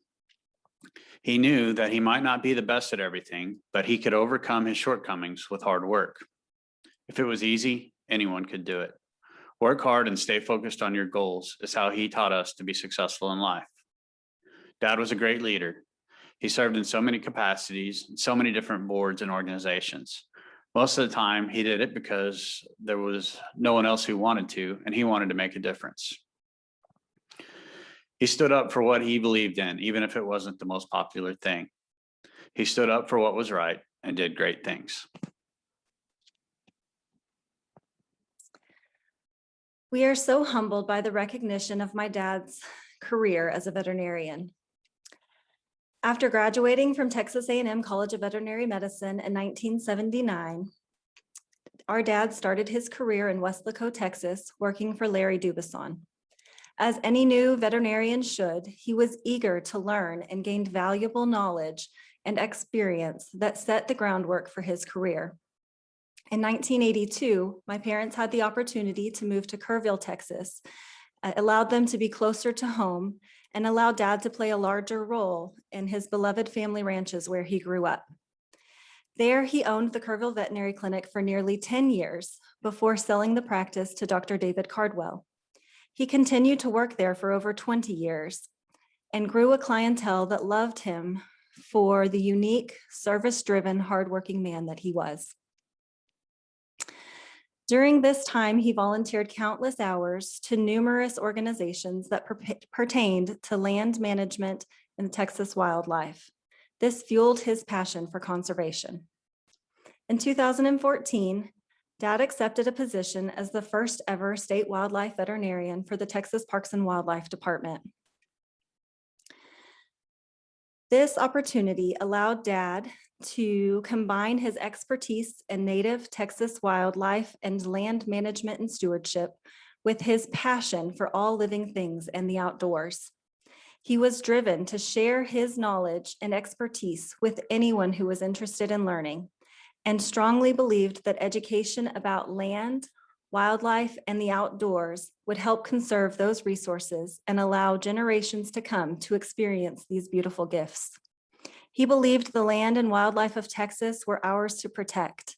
He knew that he might not be the best at everything, but he could overcome his shortcomings with hard work. If it was easy, anyone could do it. Work hard and stay focused on your goals is how he taught us to be successful in life. Dad was a great leader. He served in so many capacities, so many different boards and organizations. Most of the time, he did it because there was no one else who wanted to, and he wanted to make a difference. He stood up for what he believed in, even if it wasn't the most popular thing. He stood up for what was right and did great things. We are so humbled by the recognition of my dad's career as a veterinarian. After graduating from Texas A&M College of Veterinary Medicine in 1979, our dad started his career in Weslaco, Texas, working for Larry Dubuisson. As any new veterinarian should, he was eager to learn and gained valuable knowledge and experience that set the groundwork for his career. In 1982, my parents had the opportunity to move to Carwile, Texas. It allowed them to be closer to home and allowed Dad to play a larger role in his beloved family ranches where he grew up. There, he owned the Carwile Veterinary Clinic for nearly 10 years before selling the practice to Dr. David Cardwell. He continued to work there for over 20 years and grew a clientele that loved him for the unique, service-driven, hardworking man that he was. During this time, he volunteered countless hours to numerous organizations that pertained to land management and Texas wildlife. This fueled his passion for conservation. In 2014, Dad accepted a position as the first ever state wildlife veterinarian for the Texas Parks and Wildlife Department. This opportunity allowed Dad to combine his expertise in native Texas wildlife and land management and stewardship with his passion for all living things and the outdoors. He was driven to share his knowledge and expertise with anyone who was interested in learning, and strongly believed that education about land, wildlife, and the outdoors would help conserve those resources and allow generations to come to experience these beautiful gifts. He believed the land and wildlife of Texas were ours to protect,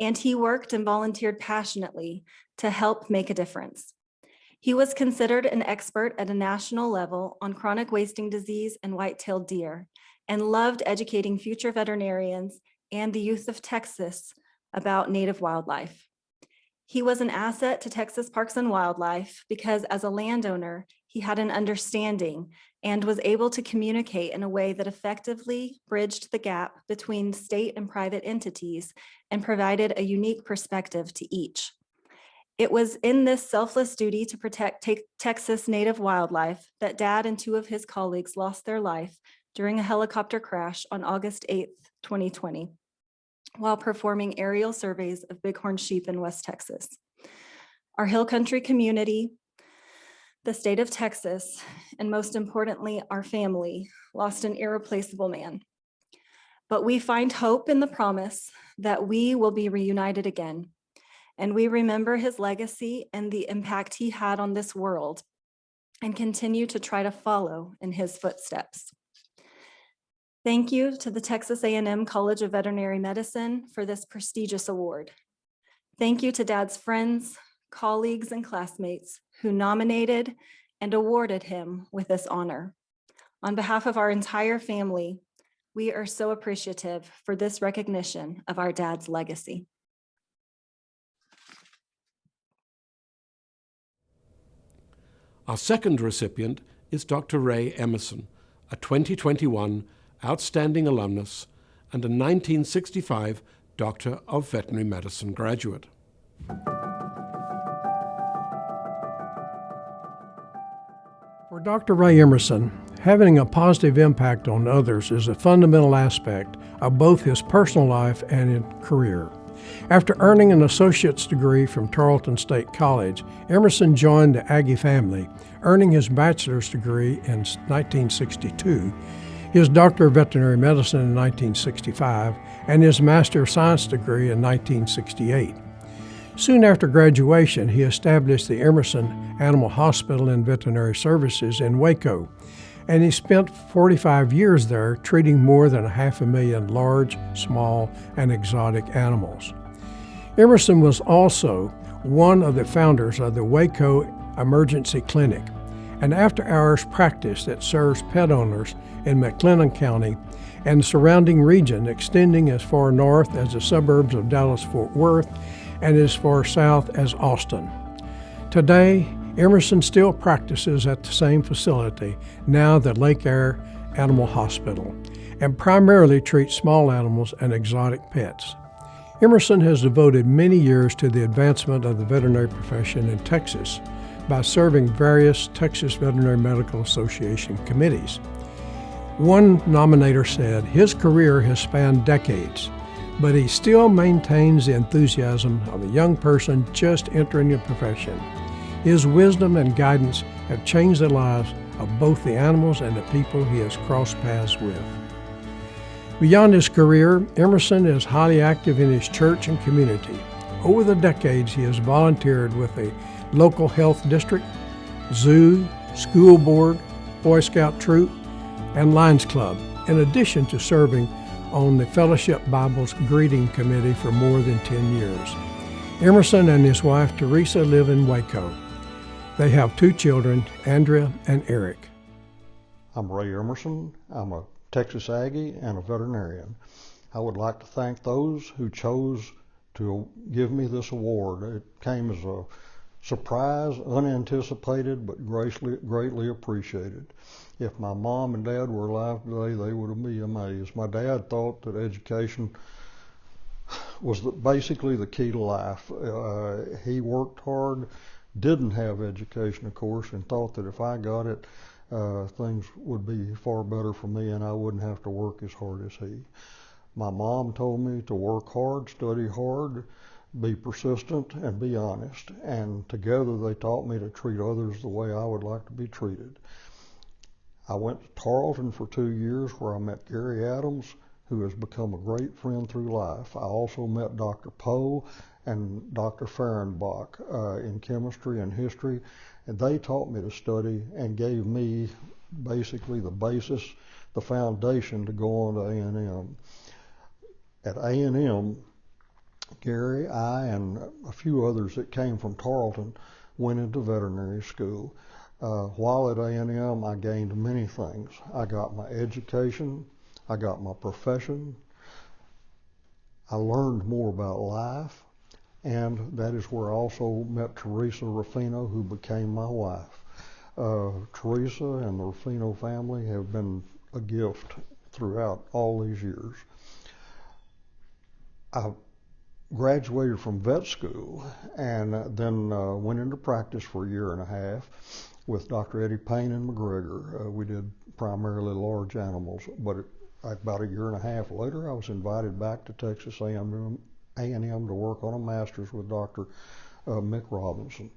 and he worked and volunteered passionately to help make a difference. He was considered an expert at a national level on chronic wasting disease and white-tailed deer, and loved educating future veterinarians and the youth of Texas about native wildlife. He was an asset to Texas Parks and Wildlife because as a landowner, he had an understanding and was able to communicate in a way that effectively bridged the gap between state and private entities and provided a unique perspective to each. It was in this selfless duty to protect Texas native wildlife that Dad and two of his colleagues lost their life during a helicopter crash on August 8th, 2020. While performing aerial surveys of bighorn sheep in West Texas. Our hill country community, the state of Texas, and most importantly, our family lost an irreplaceable man. But we find hope in the promise that we will be reunited again. And we remember his legacy and the impact he had on this world and continue to try to follow in his footsteps. Thank you to the Texas A&M College of Veterinary Medicine for this prestigious award. Thank you to Dad's friends, colleagues, and classmates who nominated and awarded him with this honor. On behalf of our entire family, we are so appreciative for this recognition of our dad's legacy. Our second recipient is Dr. Ray Emerson, a 2021 Outstanding Alumnus and a 1965 Doctor of Veterinary Medicine graduate. For Dr. Ray Emerson, having a positive impact on others is a fundamental aspect of both his personal life and his career. After earning an associate's degree from Tarleton State College, Emerson joined the Aggie family, earning his bachelor's degree in 1962, his Doctor of Veterinary Medicine in 1965, and his Master of Science degree in 1968. Soon after graduation, he established the Emerson Animal Hospital and Veterinary Services in Waco, and he spent 45 years there treating more than 500,000 large, small, and exotic animals. Emerson was also one of the founders of the Waco Emergency Clinic, an after-hours practice that serves pet owners in McLennan County and the surrounding region, extending as far north as the suburbs of Dallas-Fort Worth and as far south as Austin. Today, Emerson still practices at the same facility, now the Lake Air Animal Hospital, and primarily treats small animals and exotic pets. Emerson has devoted many years to the advancement of the veterinary profession in Texas by serving various Texas Veterinary Medical Association committees. One nominator said his career has spanned decades, but he still maintains the enthusiasm of a young person just entering the profession. His wisdom and guidance have changed the lives of both the animals and the people he has crossed paths with. Beyond his career, Emerson is highly active in his church and community. Over the decades, he has volunteered with a local health district, zoo, school board, Boy Scout troop, and Lions Club, in addition to serving on the Fellowship Bible's Greeting Committee for more than 10 years. Emerson and his wife Teresa live in Waco. They have 2 children, Andrea and Eric. I'm Ray Emerson. I'm a Texas Aggie and a veterinarian. I would like to thank those who chose to give me this award. It came as a surprise, unanticipated, but greatly appreciated. If my mom and dad were alive today, they would be amazed. My dad thought that education was basically the key to life. He worked hard, didn't have education, of course, and thought that if I got it, things would be far better for me and I wouldn't have to work as hard as he. My mom told me to work hard, study hard, be persistent, and be honest. And together they taught me to treat others the way I would like to be treated. I went to Tarleton for 2 years where I met Gary Adams, who has become a great friend through life. I also met Dr. Poe and Dr. Fehrenbach in chemistry and history, and they taught me to study and gave me basically the basis, the foundation to go on to A&M. At A&M, Gary, I, and a few others that came from Tarleton went into veterinary school. While at A&M, I gained many things. I got my education, I got my profession, I learned more about life, and that is where I also met Teresa Ruffino, who became my wife. Teresa and the Ruffino family have been a gift throughout all these years. I graduated from vet school and then went into practice for a year and a half with Dr. Eddie Payne and McGruder. We did primarily large animals, but about a year and a half later, I was invited back to Texas A&M to work on a master's with Dr. Mick Robinson.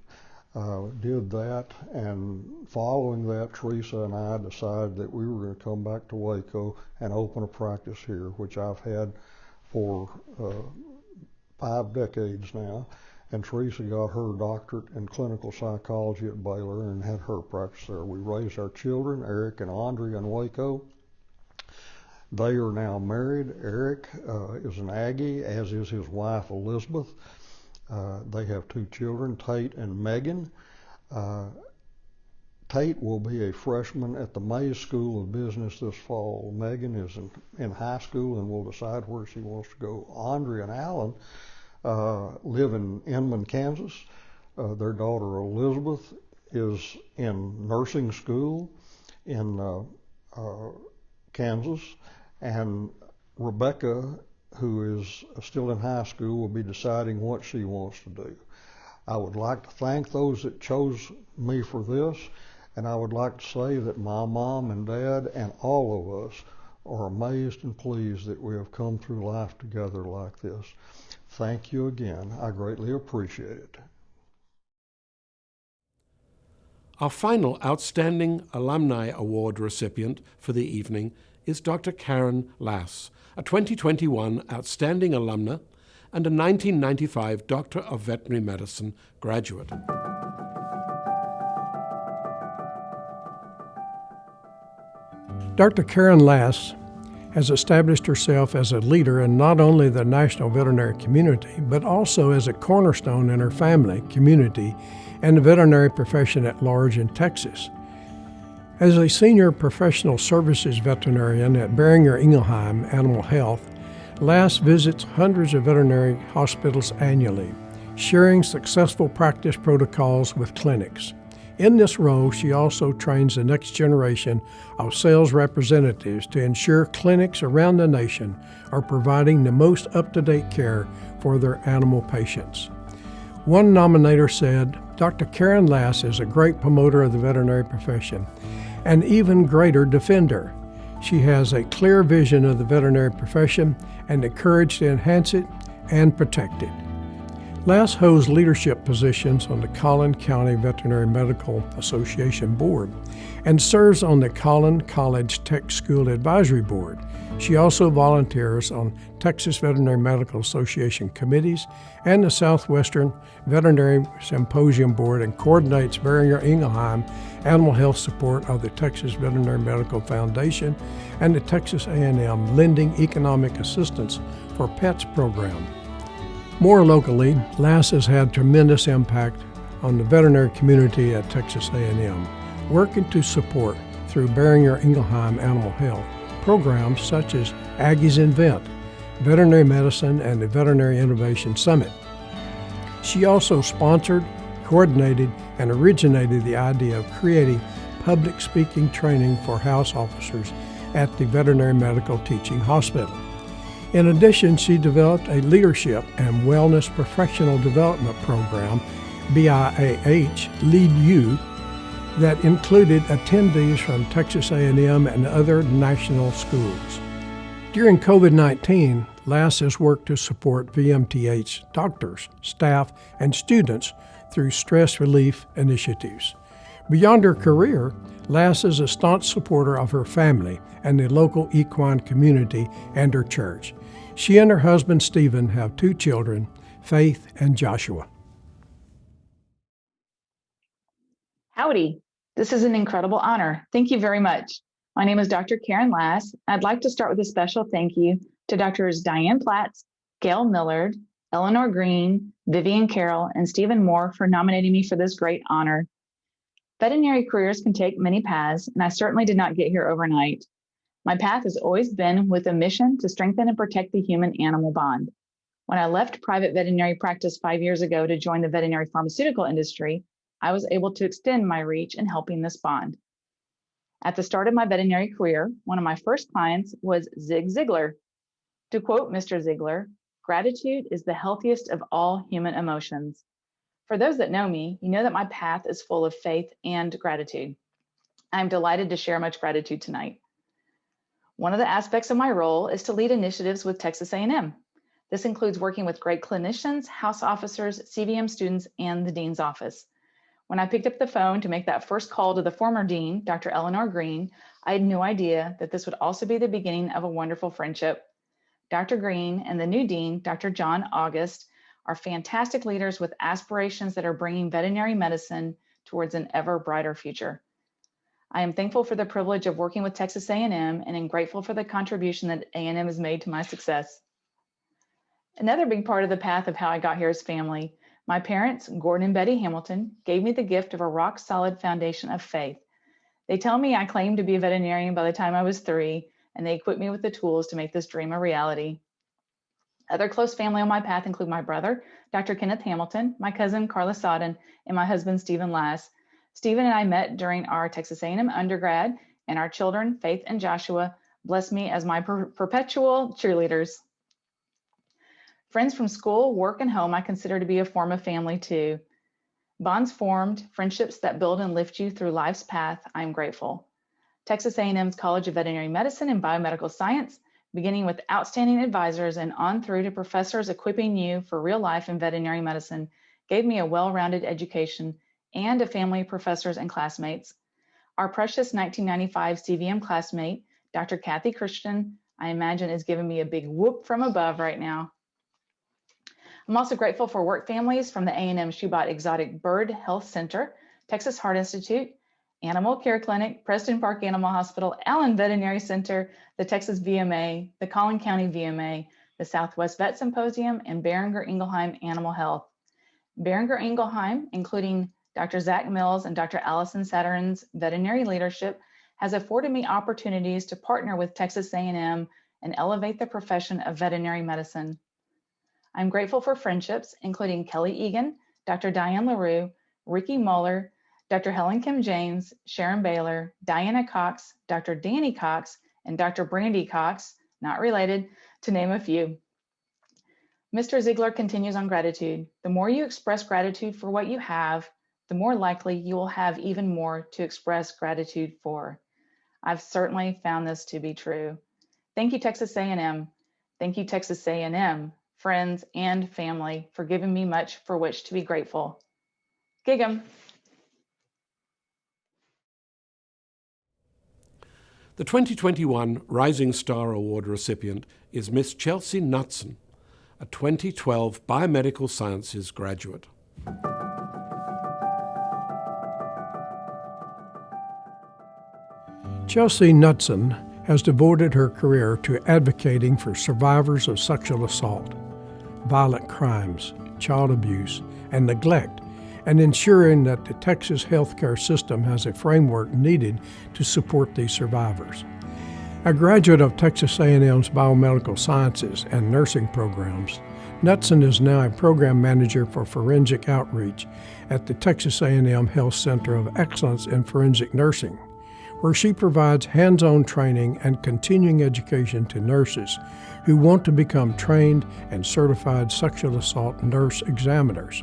Did that, and following that, Teresa and I decided that we were going to come back to Waco and open a practice here, which I've had for 5 decades now. And Teresa got her doctorate in clinical psychology at Baylor and had her practice there. We raised our children, Eric and Andre, in Waco. They are now married. Eric is an Aggie, as is his wife, Elizabeth. They have 2 children, Tate and Megan. Tate will be a freshman at the Mays School of Business this fall. Megan is in high school and will decide where she wants to go. Andre and Alan live in Inman, Kansas. Their daughter Elizabeth is in nursing school in Kansas, and Rebecca, who is still in high school, will be deciding what she wants to do. I would like to thank those that chose me for this, and I would like to say that my mom and dad and all of us are amazed and pleased that we have come through life together like this. Thank you again. I greatly appreciate it. Our final Outstanding Alumni Award recipient for the evening is Dr. Karen Lass, a 2021 Outstanding Alumna and a 1995 Doctor of Veterinary Medicine graduate. Dr. Karen Lass has established herself as a leader in not only the national veterinary community, but also as a cornerstone in her family, community, and the veterinary profession at large in Texas. As a senior professional services veterinarian at Boehringer Ingelheim Animal Health, Lass visits hundreds of veterinary hospitals annually, sharing successful practice protocols with clinics. In this role, she also trains the next generation of sales representatives to ensure clinics around the nation are providing the most up-to-date care for their animal patients. One nominator said, "Dr. Karen Lass is a great promoter of the veterinary profession, an even greater defender. She has a clear vision of the veterinary profession and the courage to enhance it and protect it." Lass holds leadership positions on the Collin County Veterinary Medical Association Board and serves on the Collin College Tech School Advisory Board. She also volunteers on Texas Veterinary Medical Association committees and the Southwestern Veterinary Symposium Board, and coordinates Boehringer Ingelheim animal health support of the Texas Veterinary Medical Foundation and the Texas A&M Lending Economic Assistance for Pets program. More locally, Lass has had tremendous impact on the veterinary community at Texas A&M, working to support, through Boehringer Ingelheim Animal Health, programs such as Aggies Invent, veterinary medicine, and the Veterinary Innovation Summit. She also sponsored, coordinated, and originated the idea of creating public speaking training for house officers at the Veterinary Medical Teaching Hospital. In addition, she developed a leadership and wellness professional development program, BIAH, Lead You, that included attendees from Texas A&M and other national schools. During COVID-19, Lass has worked to support VMTH doctors, staff, and students through stress relief initiatives. Beyond her career, Lass is a staunch supporter of her family and the local equine community and her church. She and her husband, Stephen, have 2 children, Faith and Joshua. Howdy. This is an incredible honor. Thank you very much. My name is Dr. Karen Lass. I'd like to start with a special thank you to Drs. Diane Platts, Gail Millard, Eleanor Green, Vivian Carroll, and Stephen Moore for nominating me for this great honor. Veterinary careers can take many paths, and I certainly did not get here overnight. My path has always been with a mission to strengthen and protect the human-animal bond. When I left private veterinary practice 5 years ago to join the veterinary pharmaceutical industry, I was able to extend my reach in helping this bond. At the start of my veterinary career, one of my first clients was Zig Ziglar. To quote Mr. Ziglar, "Gratitude is the healthiest of all human emotions." For those that know me, you know that my path is full of faith and gratitude. I'm delighted to share much gratitude tonight. One of the aspects of my role is to lead initiatives with Texas A&M. This includes working with great clinicians, house officers, CVM students, and the dean's office. When I picked up the phone to make that first call to the former dean, Dr. Eleanor Green, I had no idea that this would also be the beginning of a wonderful friendship. Dr. Green and the new dean, Dr. John August, are fantastic leaders with aspirations that are bringing veterinary medicine towards an ever brighter future. I am thankful for the privilege of working with Texas A&M and am grateful for the contribution that A&M has made to my success. Another big part of the path of how I got here is family. My parents, Gordon and Betty Hamilton, gave me the gift of a rock-solid foundation of faith. They tell me I claimed to be a veterinarian by the time I was 3, and they equipped me with the tools to make this dream a reality. Other close family on my path include my brother, Dr. Kenneth Hamilton, my cousin, Carla Sodden, and my husband, Stephen Lass. Stephen and I met during our Texas A&M undergrad, and our children, Faith and Joshua, blessed me as my perpetual cheerleaders. Friends from school, work, and home I consider to be a form of family too. Bonds formed, friendships that build and lift you through life's path, I am grateful. Texas A&M's College of Veterinary Medicine and Biomedical Science, beginning with outstanding advisors and on through to professors equipping you for real life in veterinary medicine, gave me a well-rounded education and a family of professors and classmates. Our precious 1995 CVM classmate, Dr. Kathy Christian, I imagine is giving me a big whoop from above right now. I'm also grateful for work families from the A&M Schubot Exotic Bird Health Center, Texas Heart Institute, Animal Care Clinic, Preston Park Animal Hospital, Allen Veterinary Center, the Texas VMA, the Collin County VMA, the Southwest Vet Symposium, and Boehringer Ingelheim Animal Health. Boehringer Ingelheim, including Dr. Zach Mills and Dr. Allison Saturn's veterinary leadership, has afforded me opportunities to partner with Texas A&M and elevate the profession of veterinary medicine. I'm grateful for friendships, including Kelly Egan, Dr. Diane LaRue, Ricky Muller, Dr. Helen Kim James, Sharon Baylor, Diana Cox, Dr. Danny Cox, and Dr. Brandy Cox, not related, to name a few. Mr. Ziglar continues on gratitude. The more you express gratitude for what you have, the more likely you will have even more to express gratitude for. I've certainly found this to be true. Thank you, Texas A&M. Thank you, Texas A&M, friends, and family for giving me much for which to be grateful. Gig 'em. The 2021 Rising Star Award recipient is Miss Chelsea Knutson, a 2012 Biomedical Sciences graduate. Chelsea Knutson has devoted her career to advocating for survivors of sexual assault, violent crimes, child abuse, and neglect, and ensuring that the Texas healthcare system has a framework needed to support these survivors. A graduate of Texas A&M's Biomedical Sciences and nursing programs, Knutson is now a program manager for forensic outreach at the Texas A&M Health Center of Excellence in Forensic Nursing, where she provides hands-on training and continuing education to nurses who want to become trained and certified sexual assault nurse examiners.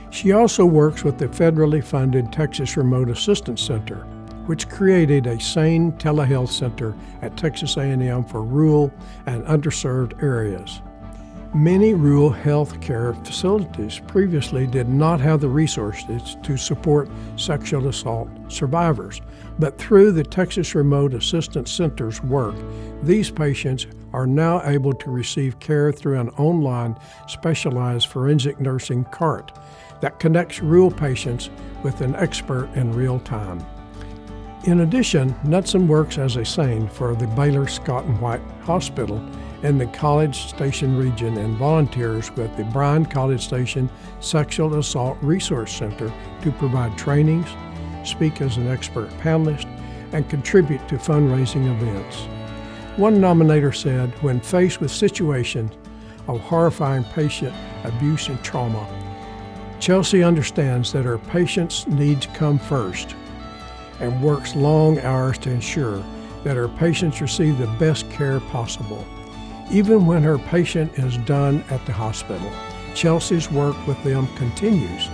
She also works with the federally funded Texas Remote Assistance Center, which created a SANE telehealth center at Texas A&M for rural and underserved areas. Many rural health care facilities previously did not have the resources to support sexual assault survivors, but through the Texas Remote Assistance Center's work, these patients are now able to receive care through an online specialized forensic nursing cart that connects rural patients with an expert in real time. In addition, Knutson works as a SANE for the Baylor Scott and White Hospital in the College Station region and volunteers with the Bryan College Station Sexual Assault Resource Center to provide trainings, speak as an expert panelist, and contribute to fundraising events. One nominator said, when faced with situations of horrifying patient abuse and trauma, Chelsea understands that her patients' needs come first and works long hours to ensure that her patients receive the best care possible. Even when her patient is done at the hospital, Chelsea's work with them continues,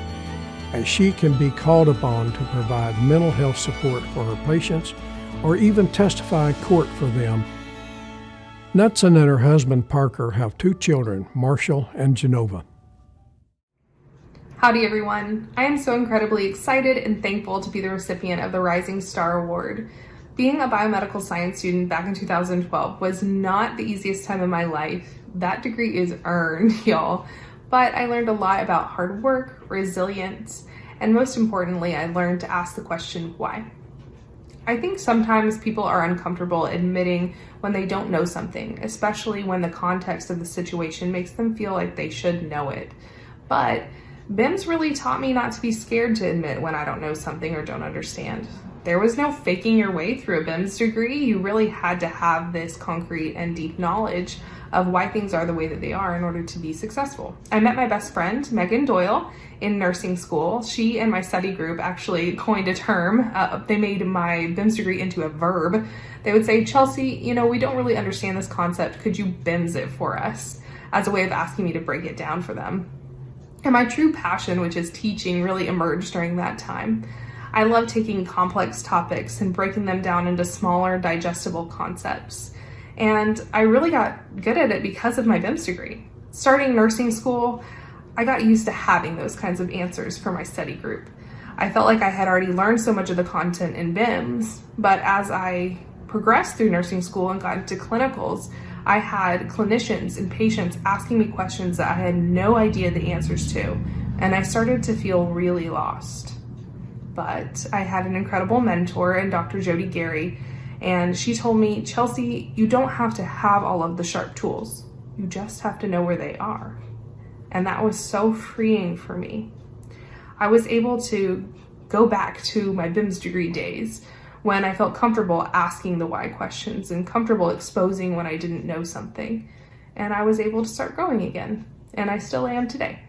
as she can be called upon to provide mental health support for her patients or even testify in court for them. Knutson and her husband Parker have 2 children, Marshall and Genova. Howdy everyone. I am so incredibly excited and thankful to be the recipient of the Rising Star Award. Being a biomedical science student back in 2012 was not the easiest time of my life. That degree is earned, y'all. But I learned a lot about hard work, resilience, and most importantly, I learned to ask the question, why? I think sometimes people are uncomfortable admitting when they don't know something, especially when the context of the situation makes them feel like they should know it. But BIMS really taught me not to be scared to admit when I don't know something or don't understand. There was no faking your way through a BIMS degree. You really had to have this concrete and deep knowledge of why things are the way that they are in order to be successful. I met my best friend, Megan Doyle, in nursing school. She and my study group actually coined a term. They made my BIMS degree into a verb. They would say, Chelsea, we don't really understand this concept. Could you BIMS it for us? As a way of asking me to break it down for them. And my true passion, which is teaching, really emerged during that time. I love taking complex topics and breaking them down into smaller, digestible concepts. And I really got good at it because of my BIMS degree. Starting nursing school, I got used to having those kinds of answers for my study group. I felt like I had already learned so much of the content in BIMS, but as I progressed through nursing school and got into clinicals, I had clinicians and patients asking me questions that I had no idea the answers to, and I started to feel really lost. But I had an incredible mentor in Dr. Jody Gary, and she told me, Chelsea, you don't have to have all of the sharp tools. You just have to know where they are. And that was so freeing for me. I was able to go back to my BIMS degree days when I felt comfortable asking the why questions and comfortable exposing when I didn't know something. And I was able to start growing again, and I still am today.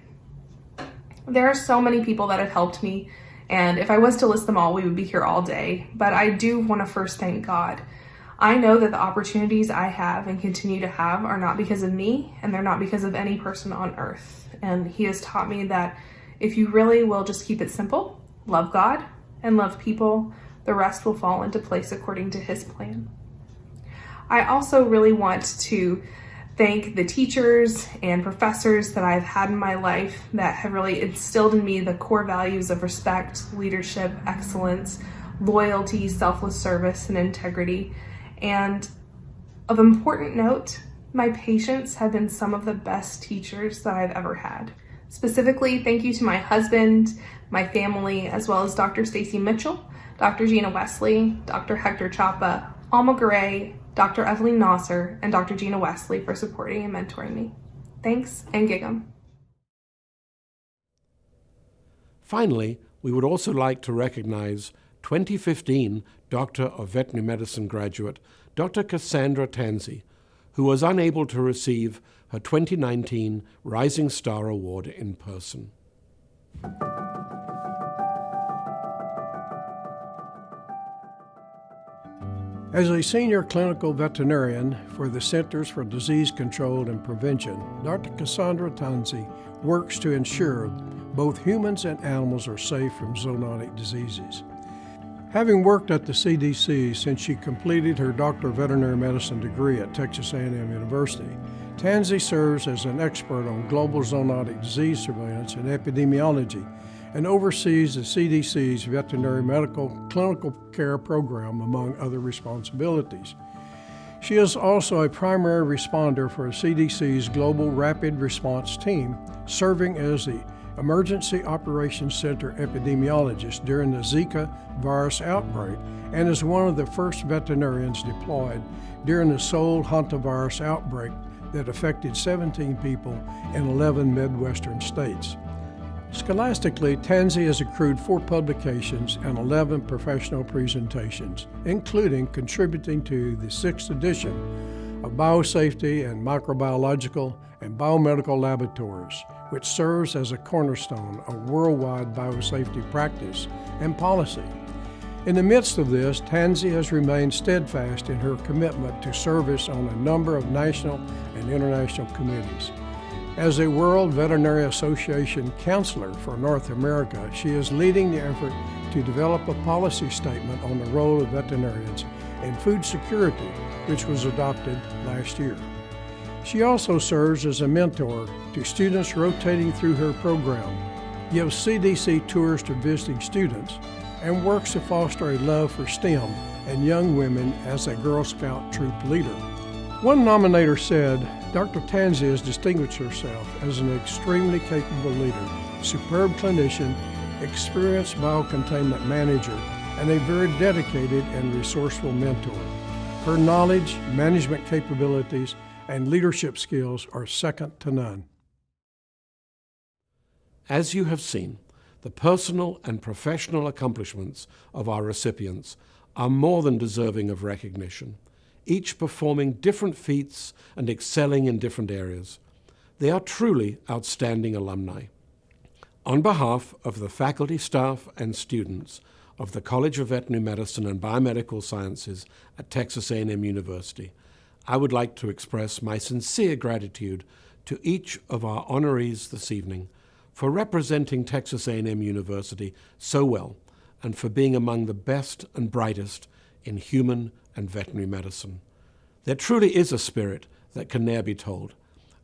There are so many people that have helped me, and if I was to list them all, we would be here all day, but I do want to first thank God. I know that the opportunities I have and continue to have are not because of me, and they're not because of any person on earth. And He has taught me that if you really will just keep it simple, love God and love people, the rest will fall into place according to His plan. I also really want to thank the teachers and professors that I've had in my life that have really instilled in me the core values of respect, leadership, excellence, loyalty, selfless service, and integrity. And of important note, my patients have been some of the best teachers that I've ever had. Specifically, thank you to my husband, my family, as well as Dr. Stacy Mitchell, Dr. Gina Wesley, Dr. Hector Chapa, Alma Garay, Dr. Evelyn Nasser, and Dr. Gina Wesley for supporting and mentoring me. Thanks, and gig 'em. Finally, we would also like to recognize 2015 Doctor of Veterinary Medicine graduate Dr. Cassandra Tansey, who was unable to receive her 2019 Rising Star Award in person. As a senior clinical veterinarian for the Centers for Disease Control and Prevention, Dr. Cassandra Tansey works to ensure both humans and animals are safe from zoonotic diseases. Having worked at the CDC since she completed her Doctor of Veterinary Medicine degree at Texas A&M University, Tansey serves as an expert on global zoonotic disease surveillance and epidemiology and oversees the CDC's veterinary medical clinical care program, among other responsibilities. She is also a primary responder for CDC's Global Rapid Response Team, serving as the Emergency Operations Center epidemiologist during the Zika virus outbreak and is one of the first veterinarians deployed during the Sol hantavirus outbreak that affected 17 people in 11 Midwestern states. Scholastically, Tansey has accrued 4 publications and 11 professional presentations, including contributing to the 6th edition of Biosafety and Microbiological and Biomedical Laboratories, which serves as a cornerstone of worldwide biosafety practice and policy. In the midst of this, Tansey has remained steadfast in her commitment to service on a number of national and international committees. As a World Veterinary Association counselor for North America, she is leading the effort to develop a policy statement on the role of veterinarians in food security, which was adopted last year. She also serves as a mentor to students rotating through her program, gives CDC tours to visiting students, and works to foster a love for STEM and young women as a Girl Scout troop leader. One nominator said, Dr. Tansey has distinguished herself as an extremely capable leader, superb clinician, experienced biocontainment manager, and a very dedicated and resourceful mentor. Her knowledge, management capabilities, and leadership skills are second to none. As you have seen, the personal and professional accomplishments of our recipients are more than deserving of recognition, each performing different feats and excelling in different areas. They are truly outstanding alumni. On behalf of the faculty, staff, and students of the College of Veterinary Medicine and Biomedical Sciences at Texas A&M University, I would like to express my sincere gratitude to each of our honorees this evening for representing Texas A&M University so well and for being among the best and brightest in human and veterinary medicine. There truly is a spirit that can ne'er be told,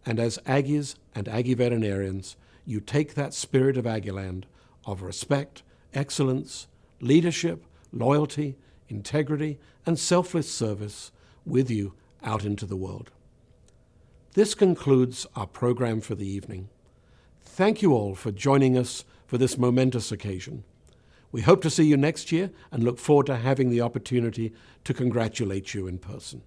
and as Aggies and Aggie veterinarians, you take that spirit of Aggieland of respect, excellence, leadership, loyalty, integrity, and selfless service with you out into the world. This concludes our program for the evening. Thank you all for joining us for this momentous occasion. We hope to see you next year and look forward to having the opportunity to congratulate you in person.